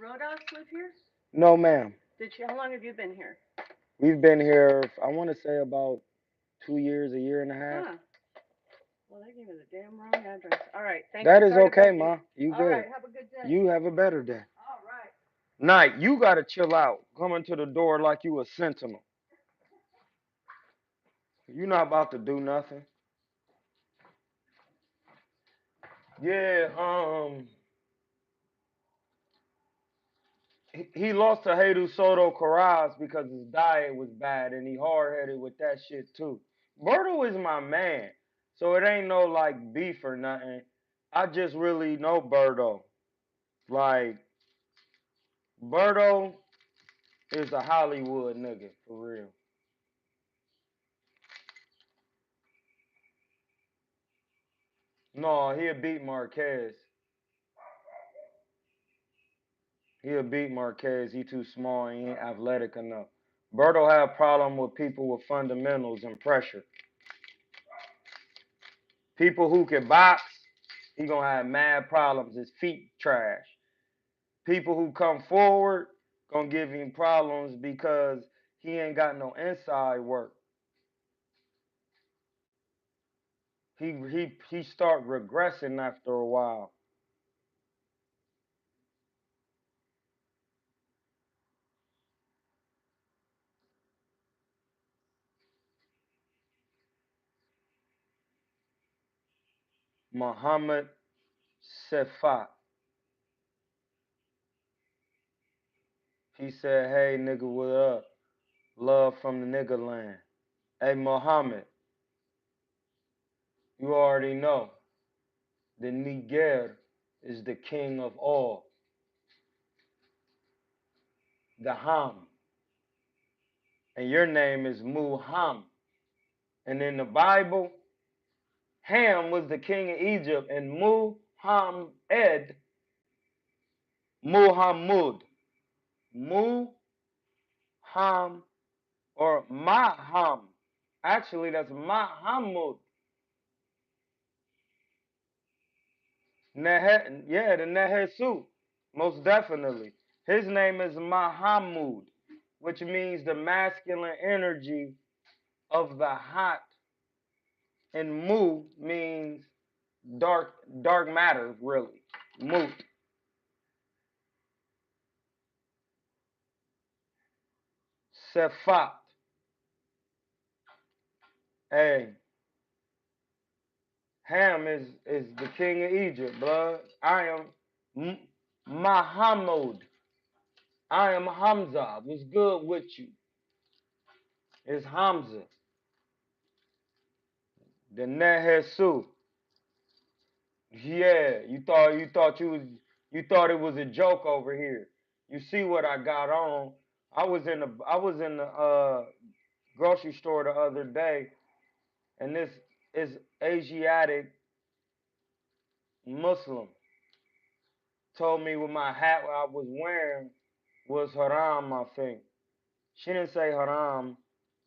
Rodas live here? No, ma'am. Did she? How long have you been here? We've been here, I want to say about 2 years, a year and a half. Huh. Well, they gave me the damn wrong address. All right, thank That you. is Sorry to okay, bug you. ma. You All good. right, have a good day. You have a better day. All right. Knight, you gotta chill out. Coming to the door like you a sentinel. You not about to do nothing. Yeah, he lost to Jesus Soto Carras because his diet was bad and he hard headed with that shit too. Berto is my man, so it ain't no like beef or nothing. I just really know Berto. Like Berto is a Hollywood nigga for real. No, he'll beat Marquez. He'll beat Marquez. He too small and he ain't athletic enough. Berto have a problem with people with fundamentals and pressure. People who can box, he gonna have mad problems. His feet trash. People who come forward gonna give him problems because he ain't got no inside work. He start regressing after a while. Muhammad Sefat. He said, hey nigga, what up? Love from the nigga land. Hey Muhammad, you already know the Niger is the king of all. The Ham. And your name is Muhammad. And in the Bible, Ham was the king of Egypt, and Muhammad, Muham, or Maham. Actually, that's Muhammad. Yeah, the Nehesu, most definitely. His name is Mahamud, which means the masculine energy of the hot, and Mu means dark matter, really. Mut. Sefat. Hey, Ham is the king of Egypt, blood. I am Mahamud. I am Hamza. What's good with you? It's Hamza. The Nehesu. Yeah, you thought it was a joke over here. You see what I got on. I was in the grocery store the other day, and this is Asiatic Muslim told me with my hat I was wearing was haram, I think. She didn't say haram.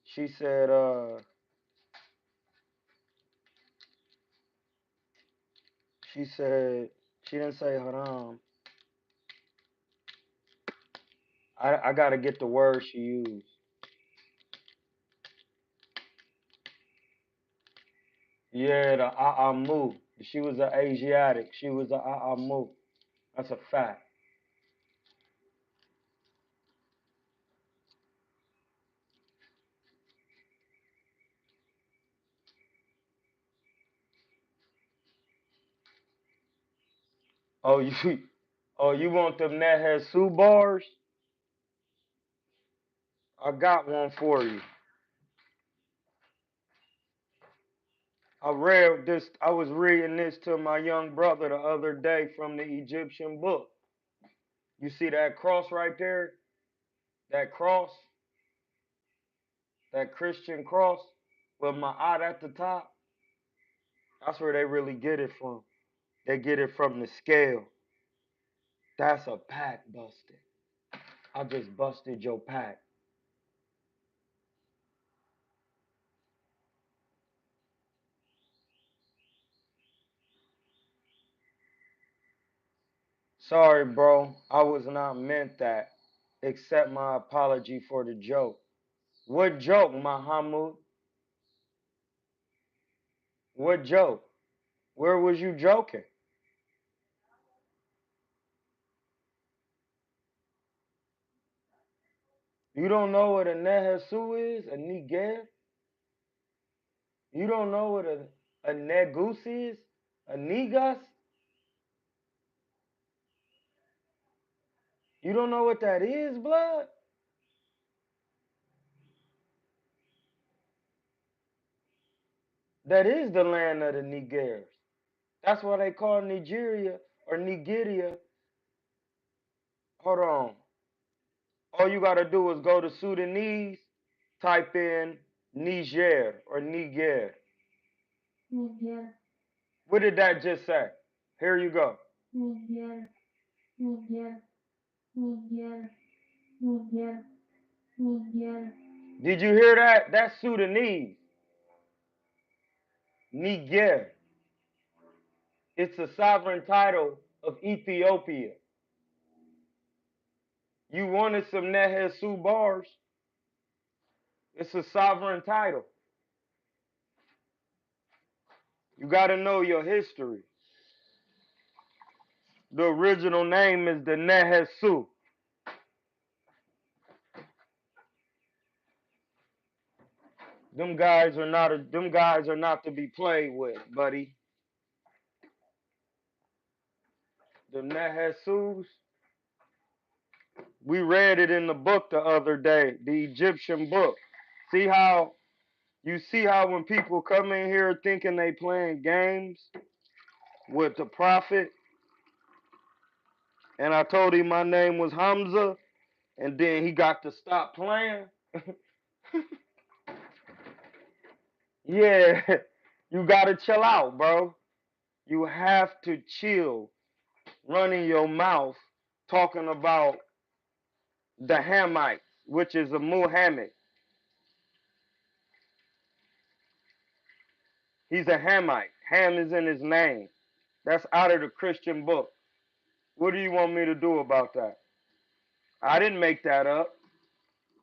She said she said she didn't say haram. I gotta get the word she used. Yeah, the A'amu. She was an Asiatic. She was a A'amu. That's a fact. Oh, you oh, you want them Nehesu bars? I got one for you. I was reading this to my young brother the other day from the Egyptian book. You see that cross right there? That cross, that Christian cross with my eye at the top? That's where they really get it from. They get it from the scale. That's a pack busted. I just busted your pack. Sorry, bro. I was not meant that. Accept my apology for the joke. What joke, Mahamud? What joke? Where was you joking? You don't know what a Nehesu is? A Niger? You don't know what a Negus is? A Nigas? You don't know what that is, blood? That is the land of the Nigers. That's why they call Nigeria or Nigeria. Hold on. All you gotta do is go to Sudanese, type in Niger or Niger. Niger. What did that just say? Here you go. Niger, Niger, Niger, Niger, Niger. Did you hear that? That's Sudanese. Niger. It's a sovereign title of Ethiopia. You wanted some Nehesu bars? It's a sovereign title. You got to know your history. The original name is the Nehesu. Them guys are not to be played with, buddy. the Nehesus. We read it in the book the other day, the Egyptian book. See how you see how when people come in here thinking they playing games with the prophet, and I told him my name was Hamza, and then he got to stop playing. Yeah, you gotta chill out, bro. You have to chill running your mouth talking about the Hamites, which is a Muhammad. He's a Hamite. Ham is in his name. That's out of the Christian book. What do you want me to do about that? I didn't make that up.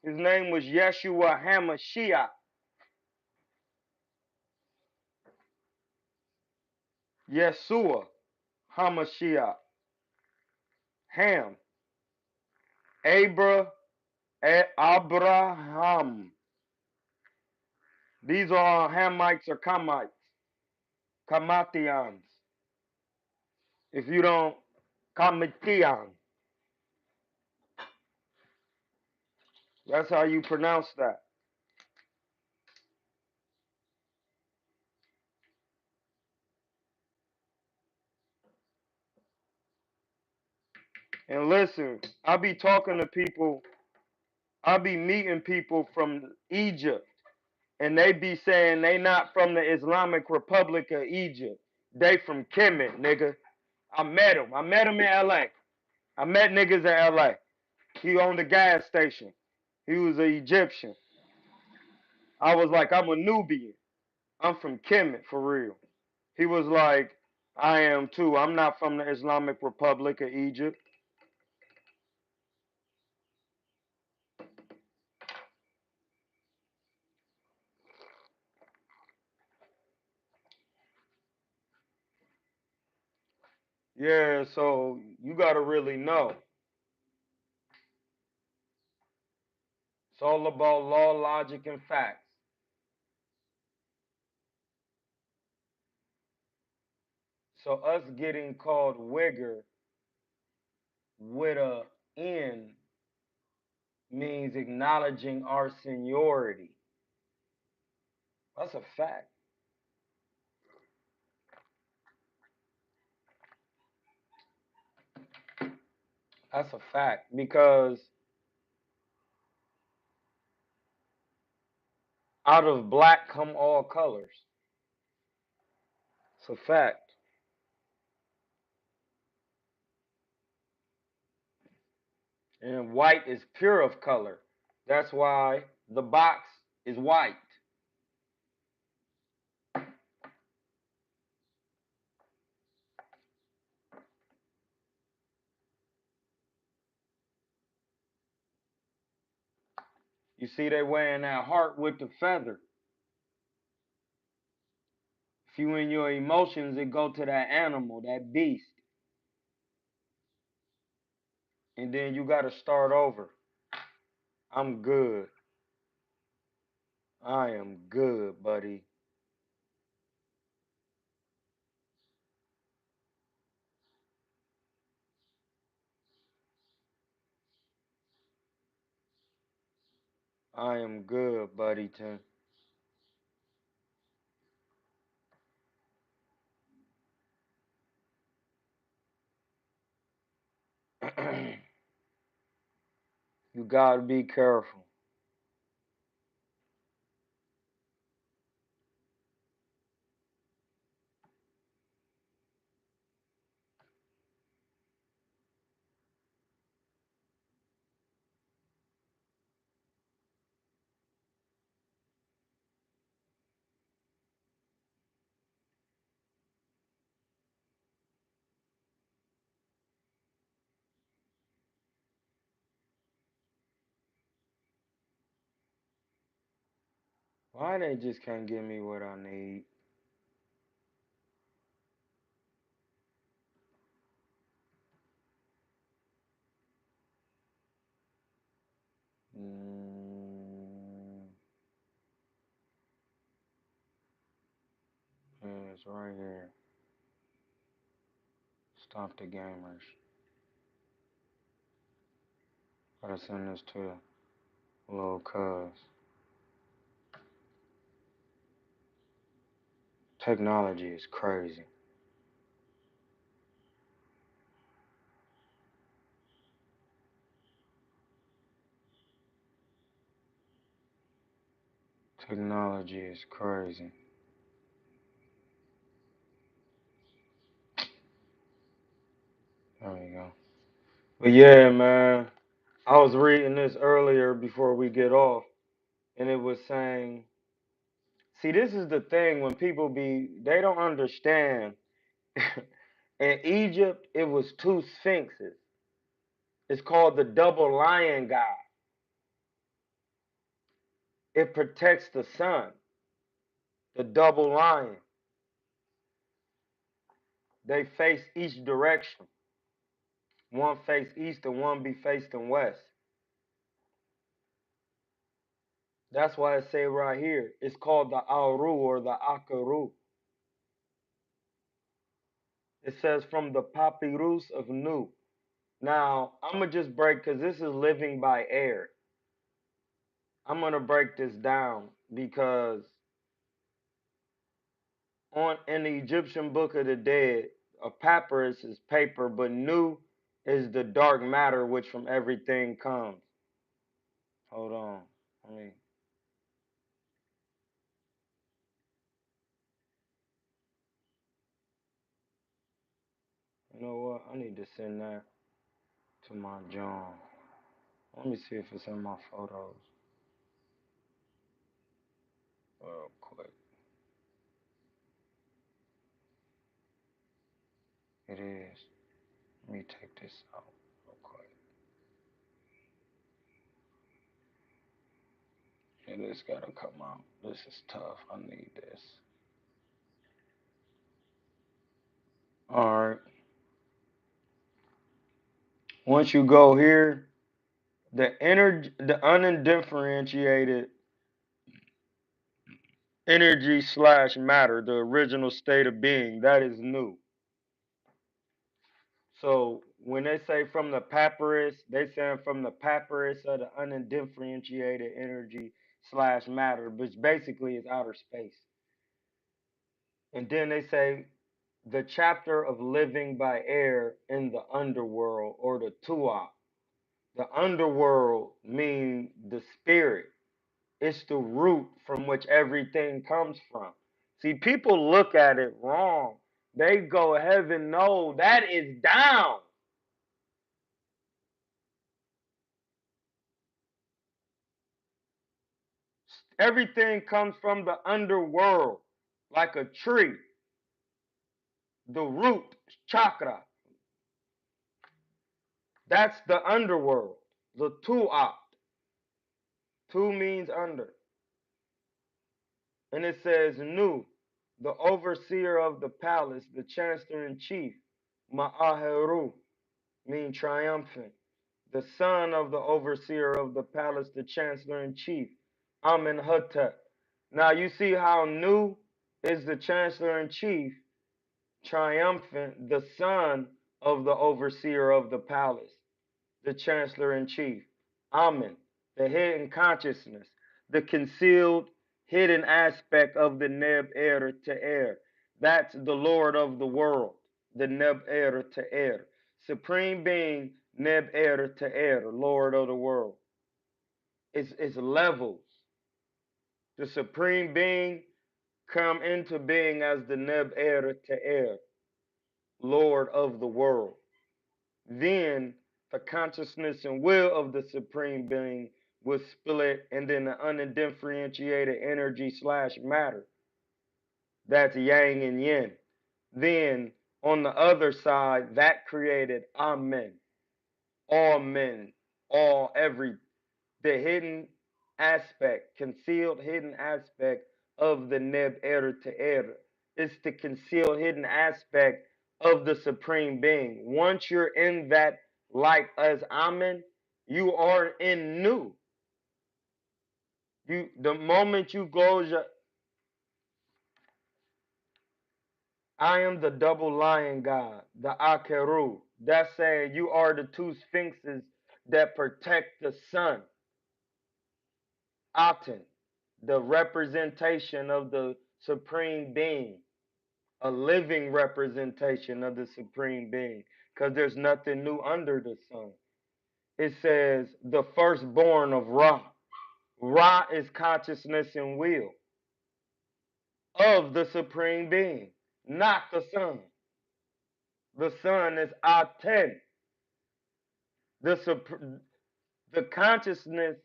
His name was Yeshua Hamashiach. Yeshua Hamashiach. Ham. Abraham. These are all Hamites or Kamites. Kamatians. If you don't, Kamitian. That's how you pronounce that. And listen, I be talking to people, I be meeting people from Egypt, and they be saying they not from the Islamic Republic of Egypt. They from Kemet, nigga. I met him. I met him in LA. I met niggas in LA. He owned a gas station. He was an Egyptian. I was like, I'm a Nubian. I'm from Kemet for real. He was like, I am too. I'm not from the Islamic Republic of Egypt. Yeah, so you gotta really know. It's all about law, logic, and facts. So us getting called wigger with a N means acknowledging our seniority. That's a fact. That's a fact because out of black come all colors. It's a fact. And white is pure of color. That's why the box is white. You see, they wearing that heart with the feather. If you in your emotions, it go to that animal, that beast. And then you got to start over. I'm good. I am good, buddy. I am good, Buddyton. You gotta be careful. Why they just can't give me what I need? Mm, yeah, it's right here. Stop the gamers. Gotta send this to little cuz. Technology is crazy. Technology is crazy. There we go. But yeah, man, I was reading this earlier before we get off, and it was saying, see, this is the thing when they don't understand. In Egypt, it was two sphinxes. It's called the double lion god. It protects the sun, the double lion. They face each direction. One face east and one be facing west. That's why I say right here, it's called the Auru or the Akaru. It says from the papyrus of Nu. Now, I'm going to just break, because this is living by air. I'm going to break this down because in the Egyptian Book of the Dead, a papyrus is paper, but Nu is the dark matter which from everything comes. Hold on. You know what? I need to send that to my John. Let me see if it's in my photos real quick. It is. Let me take this out real quick. Yeah, this gotta come out. This is tough. I need this. Alright. Once you go here, the undifferentiated energy slash matter, the original state of being, that is Nu. So when they say from the papyrus, they say from the papyrus of the undifferentiated energy slash matter, which basically is outer space. And then they say the chapter of living by air in the underworld or the Tuat. The underworld means the spirit. It's the root from which everything comes from. See, people look at it wrong. They go, heaven, no, that is down. Everything comes from the underworld, like a tree. The root, chakra, that's the underworld. The Tuat. Tu means under. And it says, Nu, the overseer of the palace, the chancellor in chief, Ma'aheru, mean triumphant. The son of the overseer of the palace, the chancellor in chief, Amenhotep. Now you see how Nu is the chancellor in chief, triumphant, the son of the overseer of the palace, the chancellor in chief. Amen, the hidden consciousness, the concealed, hidden aspect of the Neb Er to Er. That's the Lord of the world, the Neb Er to Er. Supreme being, Neb Er to Er, Lord of the world. It's levels. The supreme being come into being as the Neb Er to Er, Lord of the world. Then the consciousness and will of the supreme being was split, and then the undifferentiated energy slash matter. That's yang and yin. Then on the other side, that created amen. All men, all every the hidden aspect, concealed hidden aspect of the Neb Er to Er. It's the concealed hidden aspect of the Supreme Being. Once you're in that light as Amen, you are in Nu. The moment you close your I am the double lion god, the Akeru. That's saying you are the two sphinxes that protect the sun. Aten, the representation of the supreme being, a living representation of the supreme being, because there's nothing new under the sun. It says the firstborn of Ra. Ra is consciousness and will of the supreme being, not the sun. The sun is Aten, the consciousness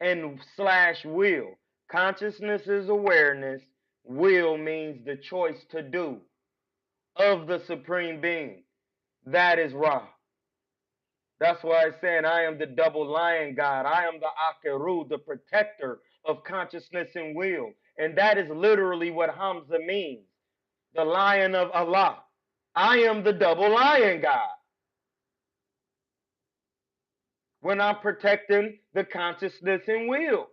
and slash will. Consciousness is awareness. Will means the choice to do of the supreme being. That is Ra. That's why it's saying I am the double lion god. I am the Akeru, the protector of consciousness and will. And that is literally what Hamza means. The lion of Allah. I am the double lion god. When I'm protecting the consciousness and will.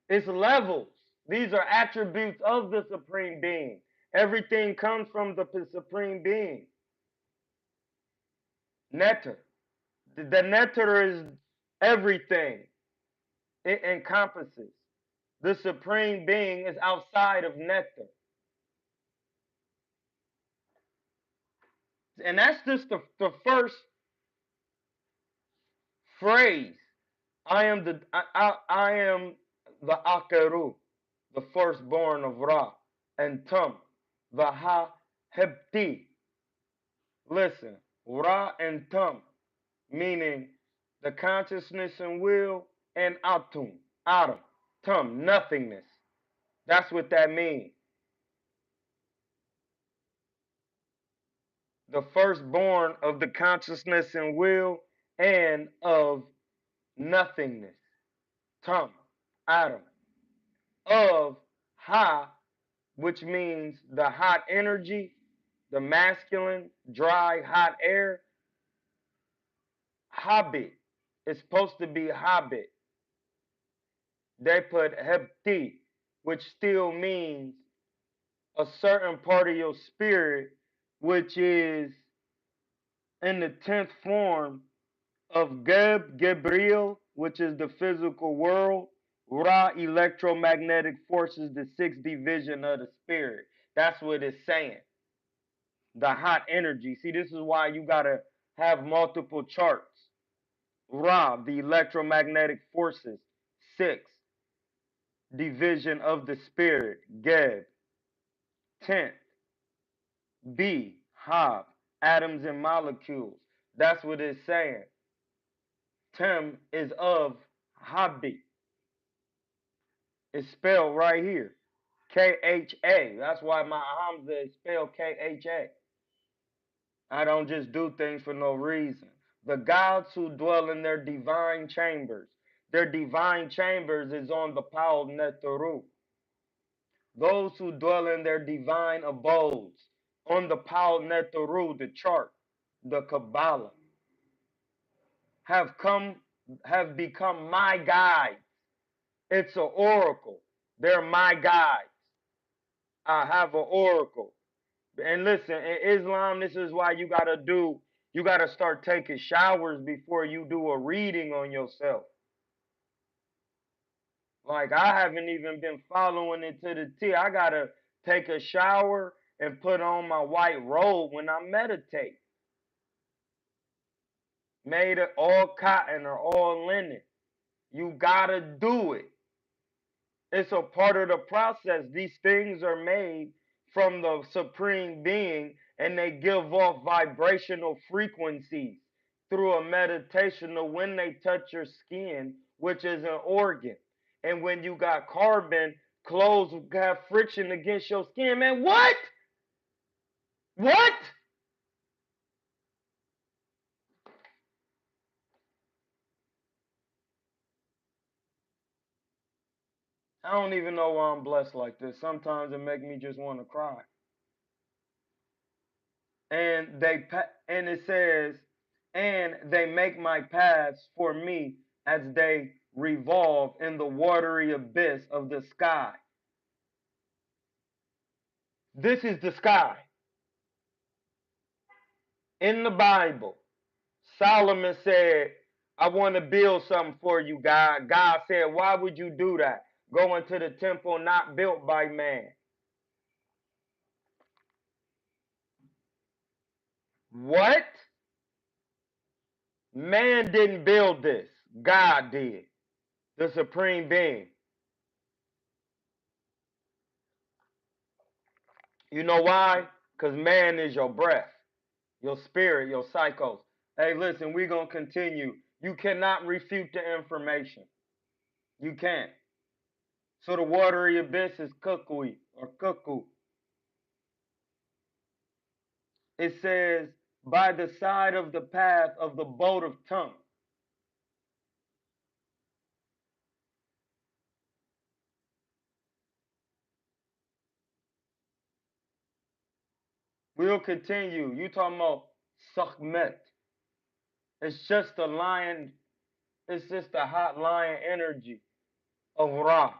It's levels. These are attributes of the supreme being. Everything comes from the supreme being. Netter. The netter is everything. It encompasses. The supreme being is outside of nectar. And that's just the first phrase. I am the Akaru, the firstborn of Ra, and Tum, the Ha Hebti. Listen, Ra and Tum, meaning the consciousness and will, and Atum, Atom, Tum, nothingness. That's what that means. The firstborn of the consciousness and will and of nothingness. Tum, Atom, of Ha, which means the hot energy, the masculine, dry, hot air. Habit. It's supposed to be habit. They put hebti, which still means a certain part of your spirit, which is in the 10th form of Gabriel, which is the physical world. Ra, electromagnetic forces, the 6th division of the spirit. That's what it's saying. The hot energy. See, this is why you got to have multiple charts. Ra, the electromagnetic forces, 6th division of the spirit. Geb, 10th. B, Hob, atoms and molecules. That's what it's saying. Tem is of Habi. It's spelled right here. K-H-A. That's why my Hamza is spelled K-H-A. I don't just do things for no reason. The gods who dwell in their divine chambers. Their divine chambers is on the Paul Netaru. Those who dwell in their divine abodes on the Paul Netaru, the chart, the Kabbalah, have become my guides. It's an oracle. They're my guides. I have an oracle. And listen, in Islam, this is why you gotta start taking showers before you do a reading on yourself. Like I haven't even been following it to the T. I gotta take a shower and put on my white robe when I meditate. Made it all cotton or all linen. You gotta do it. It's a part of the process. These things are made from the supreme being and they give off vibrational frequencies through a meditation of when they touch your skin, which is an organ. And when you got carbon, clothes have friction against your skin. Man, what? What? I don't even know why I'm blessed like this. Sometimes it make me just want to cry. And it says, and they make my paths for me as they revolve in the watery abyss of the sky. This is the sky. In the Bible, Solomon said, I want to build something for you, God. God said, why would you do that? Go into the temple not built by man. What? Man didn't build this. God did. The supreme being. You know why? Because man is your breath, your spirit, your psychos. Hey, listen, we're going to continue. You cannot refute the information. You can't. So the watery abyss is cuckoo or cuckoo. It says, by the side of the path of the boat of tongue. We'll continue. You talking about Sakhmet. It's just a lion, it's just a hot lion energy of Ra,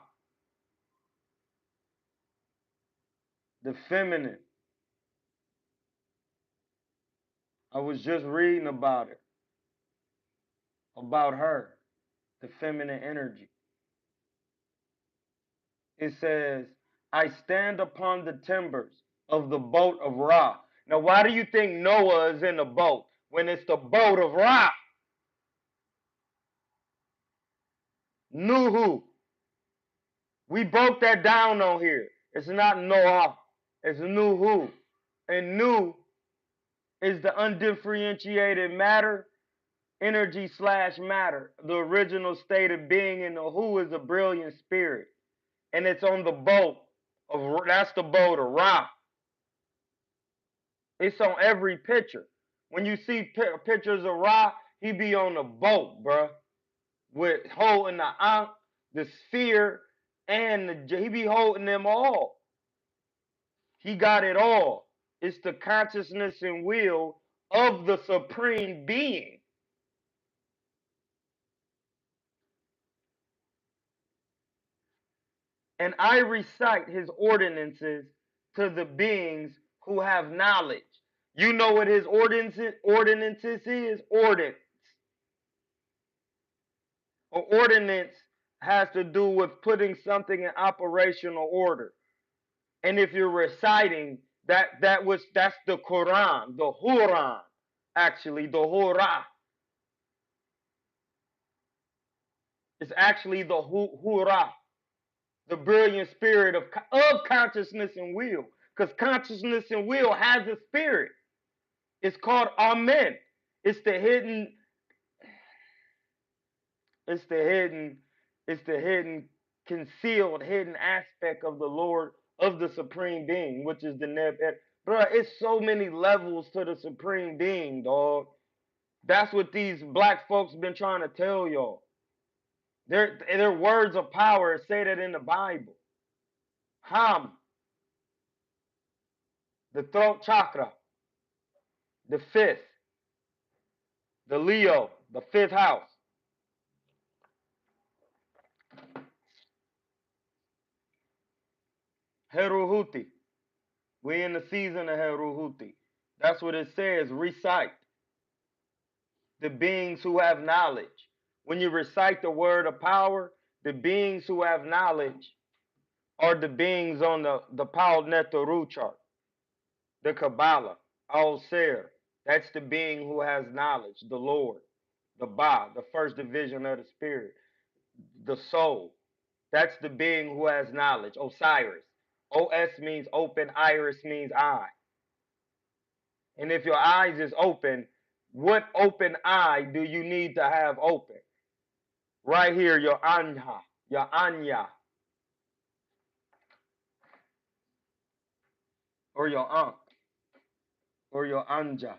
the feminine. I was just reading about it, about her, the feminine energy. It says, I stand upon the timbers of the boat of Ra. Now, why do you think Noah is in the boat when it's the boat of Ra? Nuhu. We broke that down on here. It's not Noah, it's Nuhu. And Nu is the undifferentiated matter, energy slash matter, the original state of being, and the Hu is a brilliant spirit. And it's on the boat of, that's the boat of Ra. It's on every picture. When you see pictures of Ra, he be on the boat, bruh, with holding the Ankh, the sphere, and he be holding them all. He got it all. It's the consciousness and will of the supreme being. And I recite his ordinances to the beings who have knowledge. You know what his ordinances is? Ordinance. An ordinance has to do with putting something in operational order. And if you're reciting that's the Quran, the Huran, actually, the Hurah. It's actually the Hurah, the brilliant spirit of consciousness and will. Because consciousness and will has a spirit. It's called Amen. It's the hidden, it's the hidden, it's the hidden, concealed, hidden aspect of the Lord, of the Supreme Being, which is the Neb. Bro, it's so many levels to the Supreme Being, dog. That's what these black folks been trying to tell y'all. Their words of power say that in the Bible. Ham, the throat chakra, the fifth, the Leo, the fifth house. Heruhuti. We in the season of Heruhuti. That's what it says. Recite the beings who have knowledge. When you recite the word of power, the beings who have knowledge are the beings on the Paul Netaru chart, the Kabbalah, Al Ser. That's the being who has knowledge, the Lord, the Ba, the first division of the spirit, the soul. That's the being who has knowledge, Osiris. OS means open, Iris means eye. And if your eyes is open, what open eye do you need to have open? Right here, your Anya, your Anya, or your Ankh, or your Anja.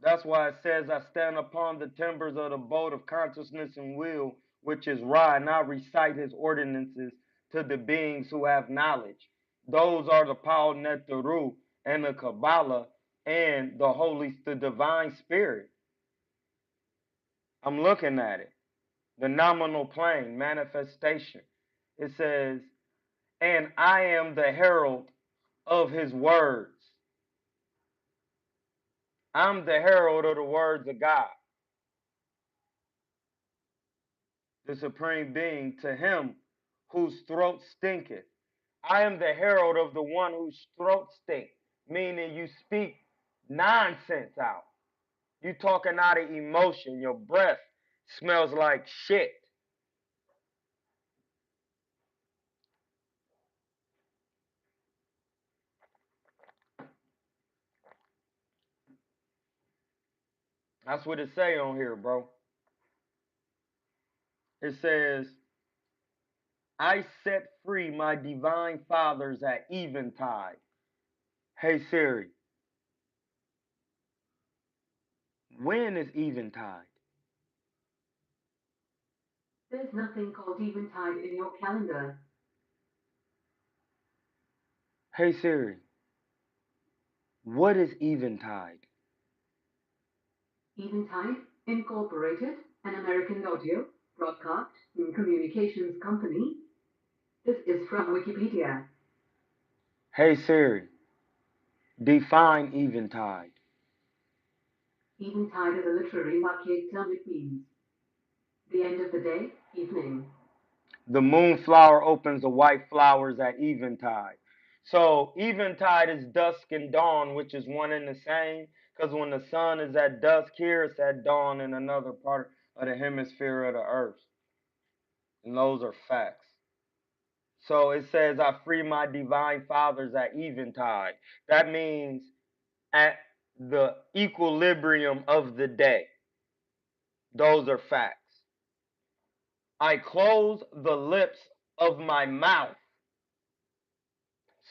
That's why it says, I stand upon the timbers of the boat of consciousness and will, which is Ra, and I recite his ordinances to the beings who have knowledge. Those are the Paul Netaru and the Kabbalah and the divine spirit. I'm looking at it. The nominal plane, manifestation. It says, and I am the herald of his words. I'm the herald of the words of God, the supreme being, to him whose throat stinketh. I am the herald of the one whose throat stink, meaning you speak nonsense out. You talking out of emotion. Your breath smells like shit. That's what it say on here, bro. It says, I set free my divine fathers at eventide. Hey Siri, when is eventide? There's nothing called eventide in your calendar. Hey Siri, what is eventide? Eventide Incorporated, an American audio, broadcast, and communications company. This is from Wikipedia. Hey Siri, define eventide. Eventide is a literary archaic term. It means the end of the day, evening. The moonflower opens the white flowers at eventide. So eventide is dusk and dawn, which is one and the same. Because when the sun is at dusk here, it's at dawn in another part of the hemisphere of the earth. And those are facts. So it says, I free my divine fathers at eventide. That means at the equilibrium of the day. Those are facts. I close the lips of my mouth.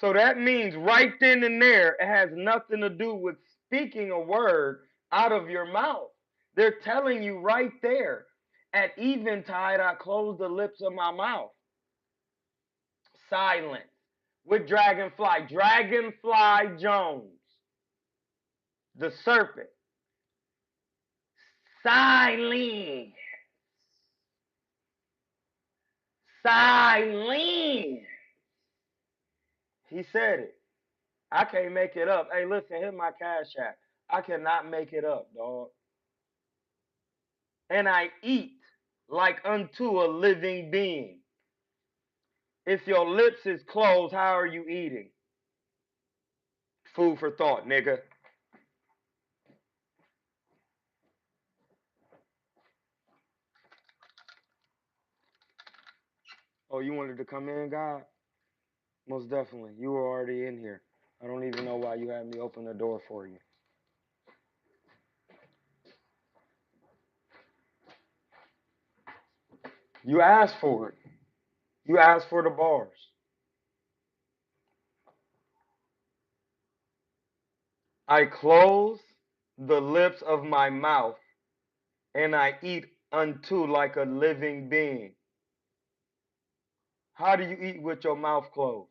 So that means right then and there, it has nothing to do with speaking a word out of your mouth. They're telling you right there, at eventide, I close the lips of my mouth. Silence. With Dragonfly. Dragonfly Jones, the serpent. Silence. Silence. He said it. I can't make it up. Hey, listen, hit my cash app. I cannot make it up, dog. And I eat like unto a living being. If your lips is closed, how are you eating? Food for thought, nigga. Oh, you wanted to come in, God? Most definitely. You were already in here. I don't even know why you had me open the door for you. You asked for it. You asked for the bars. I close the lips of my mouth and I eat unto like a living being. How do you eat with your mouth closed?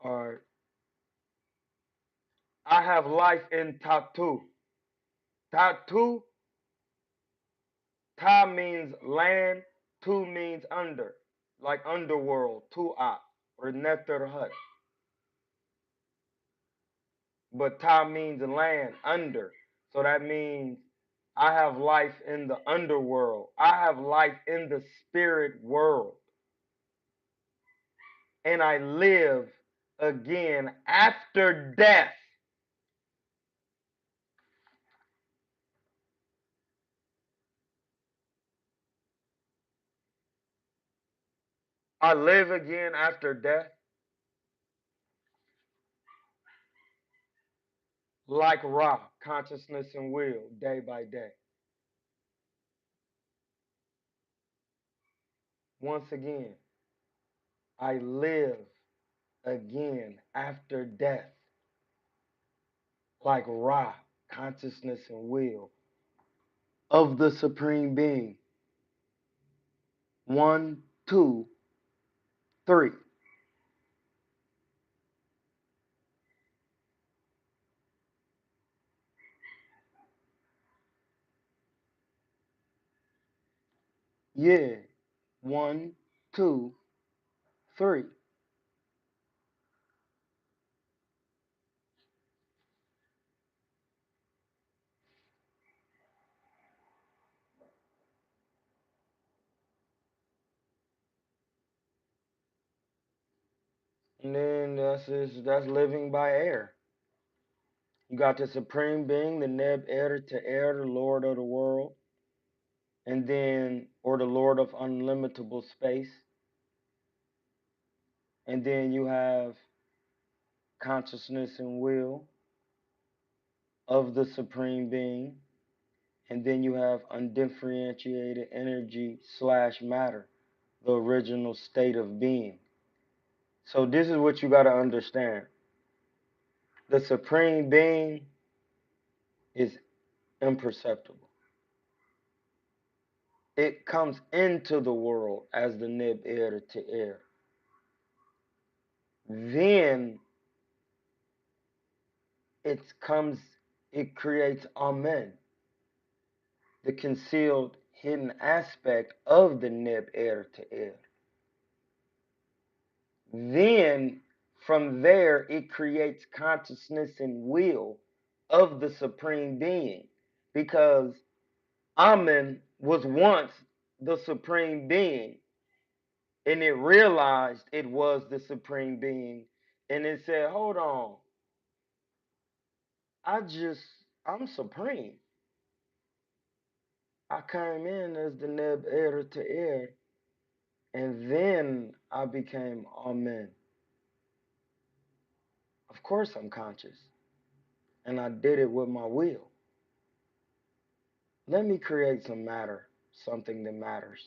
All right. I have life in tattoo. Tattoo, ta means land, tu means under, like underworld, tu'a, or nether hut. But ta means land, under. So that means I have life in the underworld. I have life in the spirit world. And I live again after death. I live again after death. Like Ra, consciousness and will, day by day. Once again, I live again after death. Like Ra, consciousness and will of the Supreme Being. 1, 2, 3. Yeah. 1, 2, 3. And then that's living by air. You got the supreme being, the neb air to air, the Lord of the world, and then or the Lord of unlimitable space. And then you have consciousness and will of the supreme being. And then you have undifferentiated energy slash matter, the original state of being. So this is what you got to understand. The supreme being is imperceptible. It comes into the world as the nib air to air. Then it creates Amen, the concealed hidden aspect of the nib air to air. Then from there it creates consciousness and will of the supreme being, because Amen was once the supreme being, and it realized it was the supreme being, and it said, hold on, I'm supreme. I came in as the neb air to air, and then I became Amen. Of course I'm conscious, and I did it with my will. Let me create some matter, something that matters.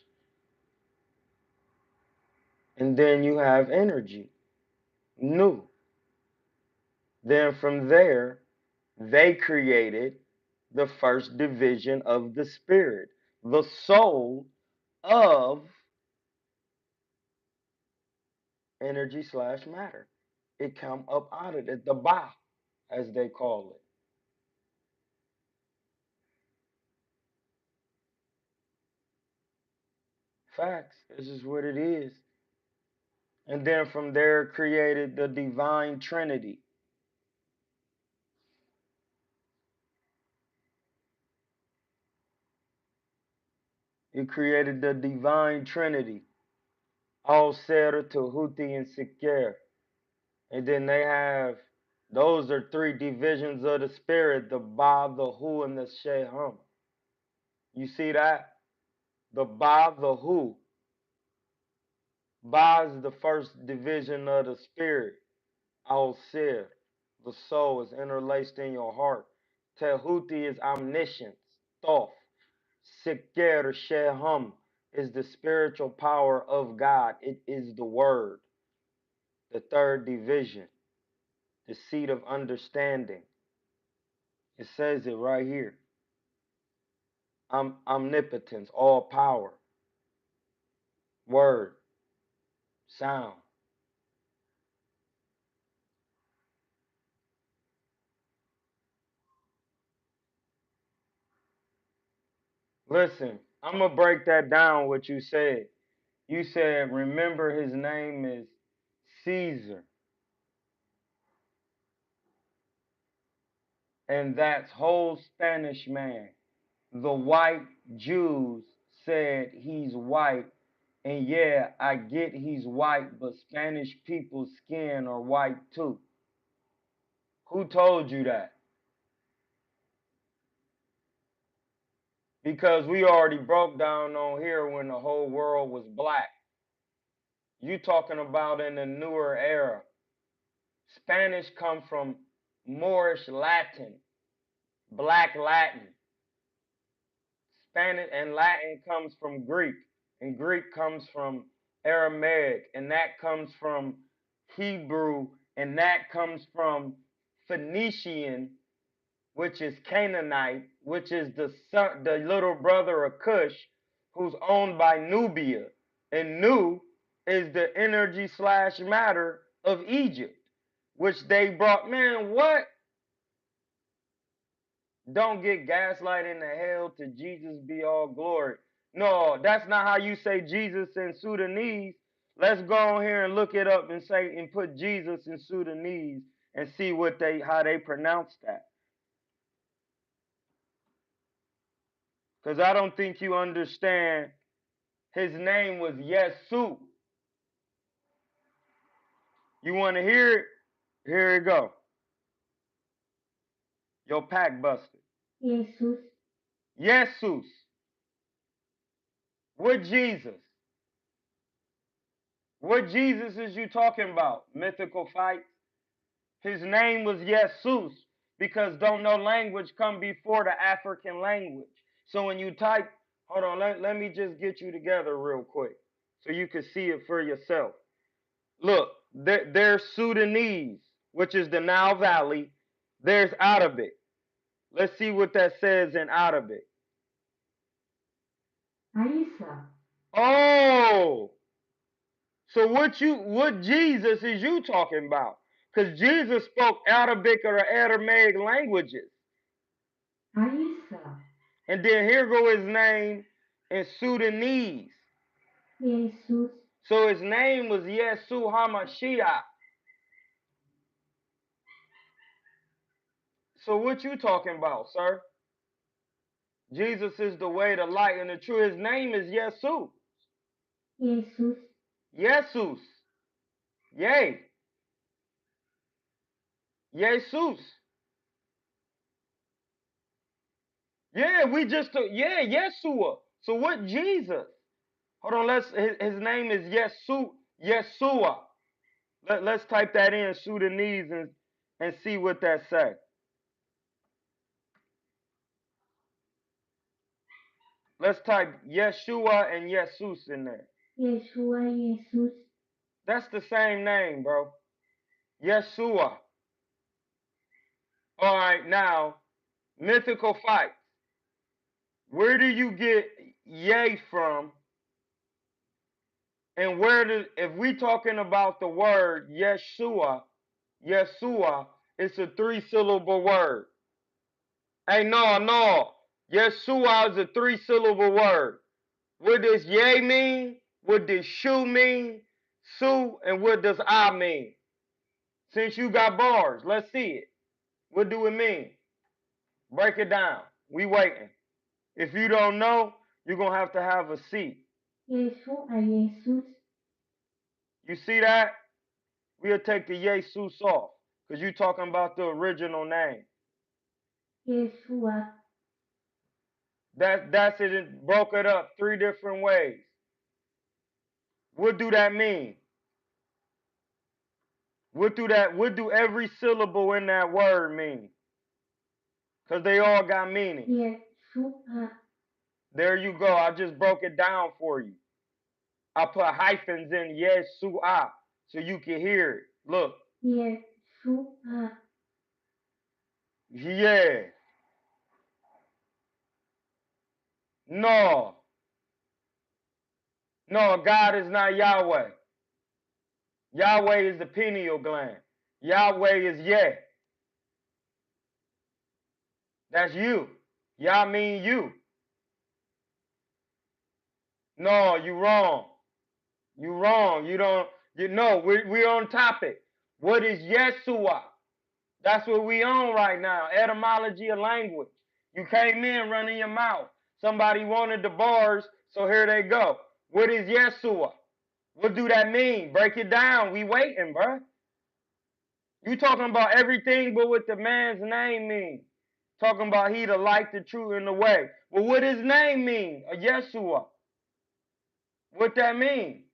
And then you have energy, new. Then from there, they created the first division of the spirit, the soul of energy slash matter. It come up out of it, the Ba, as they call it. Facts. This is what it is. And then from there created the divine trinity. It created the divine trinity. All Ser, Tahuti, and Sikher. And then they have, those are three divisions of the spirit, the Ba, the Hu, and the Shehum. You see that? The Ba, the Hu. Ba is the first division of the spirit. Al Sir, the soul is interlaced in your heart. Tehuti is omniscience, Thoth. Sikher, Shehum, is the spiritual power of God. It is the word. The third division, the seat of understanding. It says it right here. Omnipotence, all power, word, sound. Listen, I'm going to break that down what you said. You said, remember his name is Caesar. And that's whole Spanish man. The white Jews said he's white. And yeah, I get he's white, but Spanish people's skin are white too. Who told you that? Because we already broke down on here when the whole world was black. You talking about in the newer era. Spanish come from Moorish Latin, Black Latin. Spanish and Latin comes from Greek, and Greek comes from Aramaic, and that comes from Hebrew, and that comes from Phoenician, which is Canaanite, which is the little brother of Cush, who's owned by Nubia. And Nu is the energy slash matter of Egypt, which they brought. Man, what? Don't get gaslight into hell, to Jesus be all glory. No, that's not how you say Jesus in Sudanese. Let's go on here and look it up and say and put Jesus in Sudanese and see what how they pronounce that. Because I don't think you understand. His name was Yesu. You want to hear it? Here it go. Your pack busted. Jesus. Jesus. What Jesus? What Jesus is you talking about? Mythical fight? His name was Jesus because don't no language come before the African language. So when you type, hold on, let me just get you together real quick so you can see it for yourself. Look, there's Sudanese, which is the Nile Valley. There's Arabic. Let's see what that says in Arabic. Isa. Oh, so what Jesus is you talking about? Because Jesus spoke Arabic or Aramaic languages. Isa. And then here go his name in Sudanese. Jesus. So his name was Yesu HaMashiach. So what you talking about, sir? Jesus is the way, the light, and the truth. His name is Yesu. Jesus. Jesus. Yay. Jesus. Yeah, we just took, yeah, Yeshua. So what Jesus? Hold on, his name is Yeshua. Let's type that in Sudanese and see what that say. Let's type Yeshua and Jesus in there. Yeshua. Jesus. That's the same name, bro. Yeshua. All right, now, mythical fights. Where do you get yay from? And if we talking about the word Yeshua, it's a 3-syllable word. Hey, no. Yeshua is a 3-syllable word. What does yay mean? What does shu mean? Su, and what does I mean? Since you got bars, let's see it. What do it mean? Break it down. We waiting. If you don't know, you're going to have a seat. Yeshua. Jesus. You see that? We'll take the Jesus off because you're talking about the original name. Yeshua. That's it. It broke it up 3 different ways. What do that mean? What do every syllable in that word mean? Because they all got meaning. Yeshua. There you go. I just broke it down for you. I put hyphens in Yeshua so you can hear it. Look. Yeshua. Yeah. No. No, God is not Yahweh. Yahweh is the pineal gland. Yahweh is Yeh. That's you. Yah mean you. No, you wrong. You wrong. You don't. You know we're on topic. What is Yeshua? That's what we on right now. Etymology of language. You came in running your mouth. Somebody wanted the bars, so here they go. What is Yeshua? What do that mean? Break it down. We waiting, bruh. You talking about everything but what the man's name means. Talking about he the light, the truth, and the way. Well, what his name mean? A Yeshua. What that mean?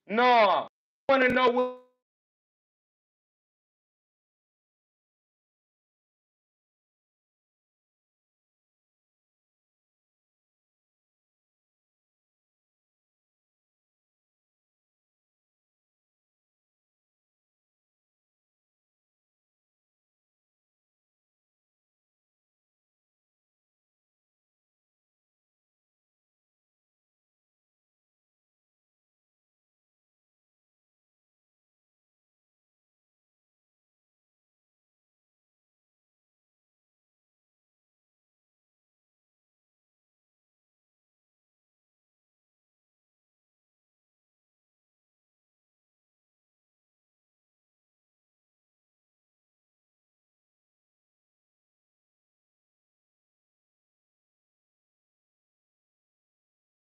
No. I want to know what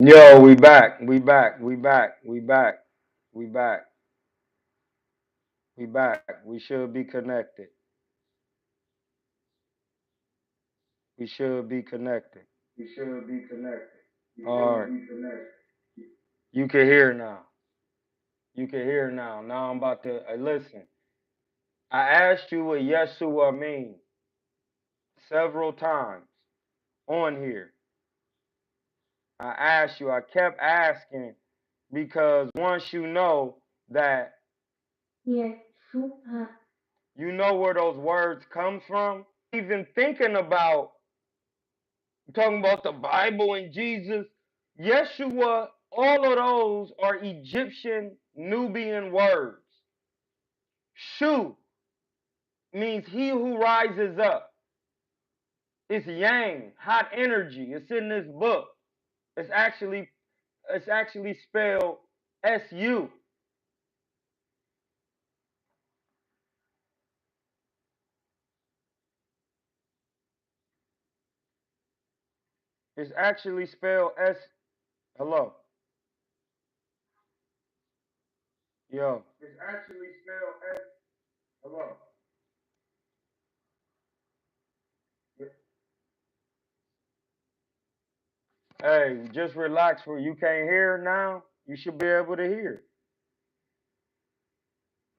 Yo, we back. We back. We back. We back. We back. We back. We should be connected. We should be connected. We should be connected. We All should right. be connected. You can hear now. You can hear now. Now I'm about to listen. I asked you what Yeshua means several times on here. I asked you. I kept asking because once you know that Yeshua, you know where those words come from. Even thinking about talking about the Bible and Jesus, Yeshua, all of those are Egyptian Nubian words. Shu means he who rises up. It's yang, hot energy. It's in this book. It's actually spelled SU. It's actually spelled S. Hello. Yo. It's actually spelled S. Hello. Hey, just relax. For you can't hear now. You should be able to hear.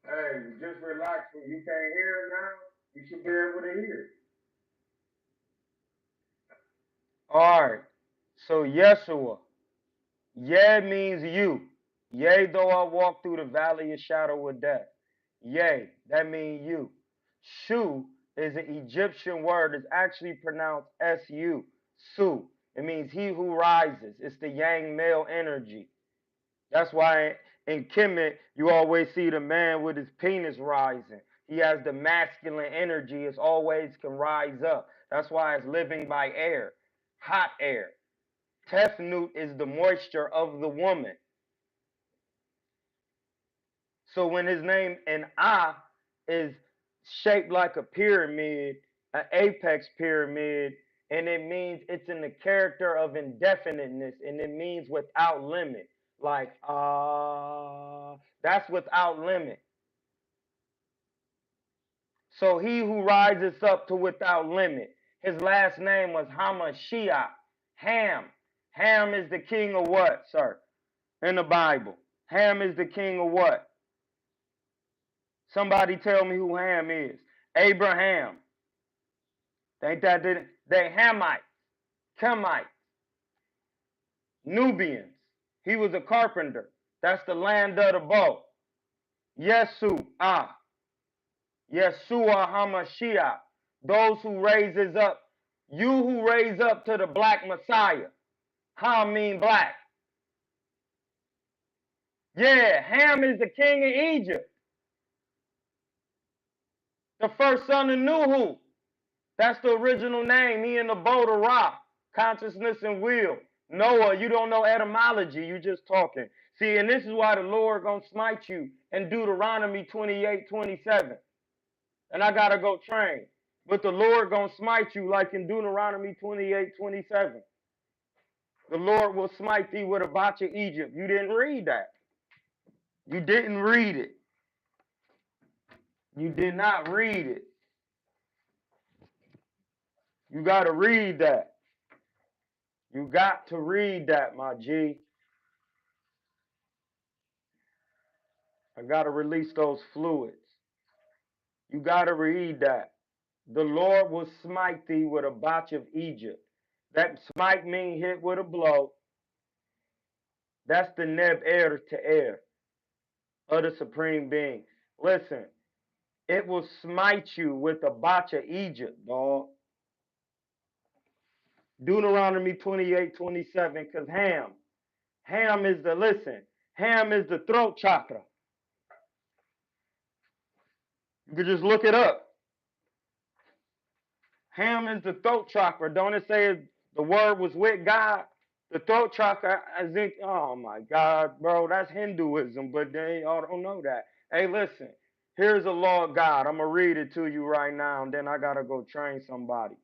Hey, just relax. When you can't hear now, you should be able to hear. All right. So Yeshua. Yea means you. Yea, though I walk through the valley of shadow of death. Yea, that means you. Shu is an Egyptian word. It's actually pronounced S-U. Su. It means he who rises. It's the yang male energy. That's why in Kemet, you always see the man with his penis rising. He has the masculine energy. It's always can rise up. That's why it's living by air, hot air. Tefnut is the moisture of the woman. So when his name and Ah is shaped like a pyramid, an apex pyramid, and it means it's in the character of indefiniteness, and it means without limit. Like that's without limit. So he who rises up to without limit. His last name was Hamashiach. Ham. Ham is the king of what, sir? In the Bible. Ham is the king of what? Somebody tell me who Ham is. Abraham. Ain't that they Hamites, Kemites, Nubians. He was a carpenter. That's the land of the bow. Yesu, Yeshua Hamashiach. Those who raises up, you who raise up to the black Messiah. How mean black? Yeah, Ham is the king of Egypt. The first son of Nuhu. That's the original name. He in the boat of Ra, consciousness and will. Noah, you don't know etymology. You just talking. See, and this is why the Lord gonna smite you in Deuteronomy 28:27. And I gotta go train. But the Lord gonna smite you like in Deuteronomy 28:27. The Lord will smite thee with a botch of Egypt. You didn't read that. You didn't read it. You did not read it. You gotta read that. You got to read that, my G. I got to release those fluids. You got to read that. The Lord will smite thee with a botch of Egypt. That smite mean hit with a blow. That's the neb air to air of the supreme being. Listen, it will smite you with a botch of Egypt, dog. Deuteronomy 28:27, because Ham is the, listen, Ham is the throat chakra. You can just look it up. Ham is the throat chakra. Don't it say the word was with God? The throat chakra, I think, oh my God, bro, that's Hinduism, but they all don't know that. Hey, listen, here's the law of God. I'm going to read it to you right now, and then I got to go train somebody.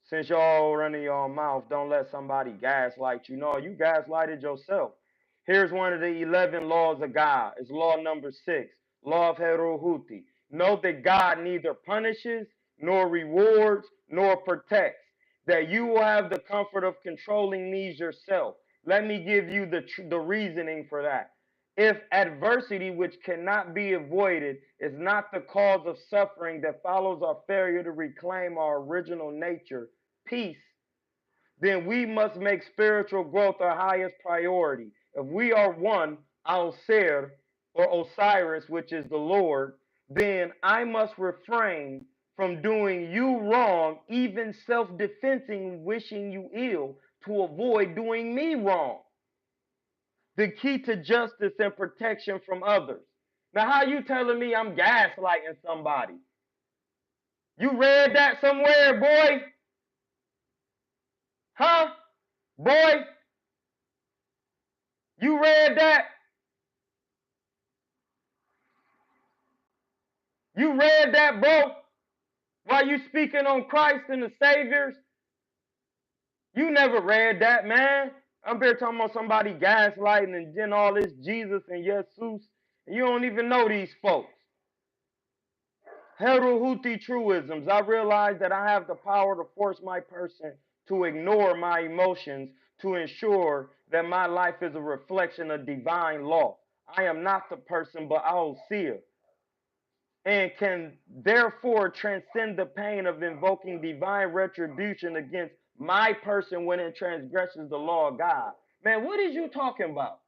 Since y'all running your mouth, don't let somebody gaslight you. No, you gaslighted yourself. Here's one of the 11 laws of God. It's law number 6, law of Heruhuti. Know that God neither punishes, nor rewards, nor protects. That you will have the comfort of controlling these yourself. Let me give you the reasoning for that. If adversity, which cannot be avoided, is not the cause of suffering that follows our failure to reclaim our original nature, peace, then we must make spiritual growth our highest priority. If we are one, Al-Ser, or Osiris, which is the Lord, then I must refrain from doing you wrong, even self-defensing, wishing you ill, to avoid doing me wrong. The key to justice and protection from others. Now, how you telling me I'm gaslighting somebody? You read that somewhere, boy? Huh? Boy, you read that? You read that, bro? While you speaking on Christ and the Saviors? You never read that, man. I'm here talking about somebody gaslighting and then all this Jesus and Jesus. And you don't even know these folks. Heruhuti truisms. I realize that I have the power to force my person to ignore my emotions to ensure that my life is a reflection of divine law. I am not the person, but I'll see it, and can therefore transcend the pain of invoking divine retribution against my person when it transgresses the law of God. Man, what is you talking about?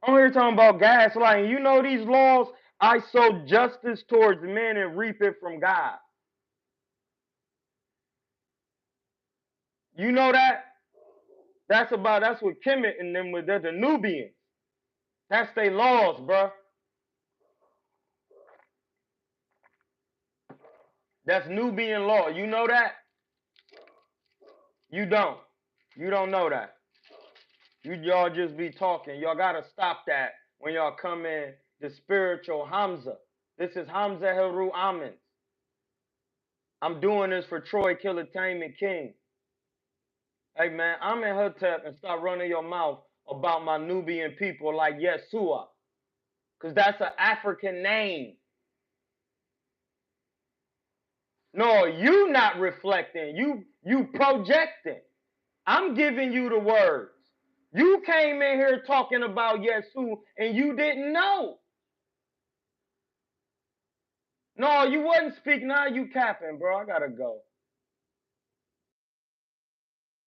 I'm here talking about gaslighting. You know these laws? I sow justice towards men and reap it from God. You know that? That's what Kemet and them with. They're the Nubians. That's their laws, bruh. That's Nubian law. You know that? You don't. You don't know that. Y'all just be talking. Y'all gotta stop that when y'all come in the spiritual Hamza. This is Hamza Heru Amin. I'm doing this for Troy Kilatainment King. Hey man, I'm in Hotep and stop running your mouth about my Nubian people like Yeshua. Cause that's an African name. No, you not reflecting. You projecting. I'm giving you the words. You came in here talking about Yesu and you didn't know. No, you wasn't speaking. Now you capping, bro. I gotta go.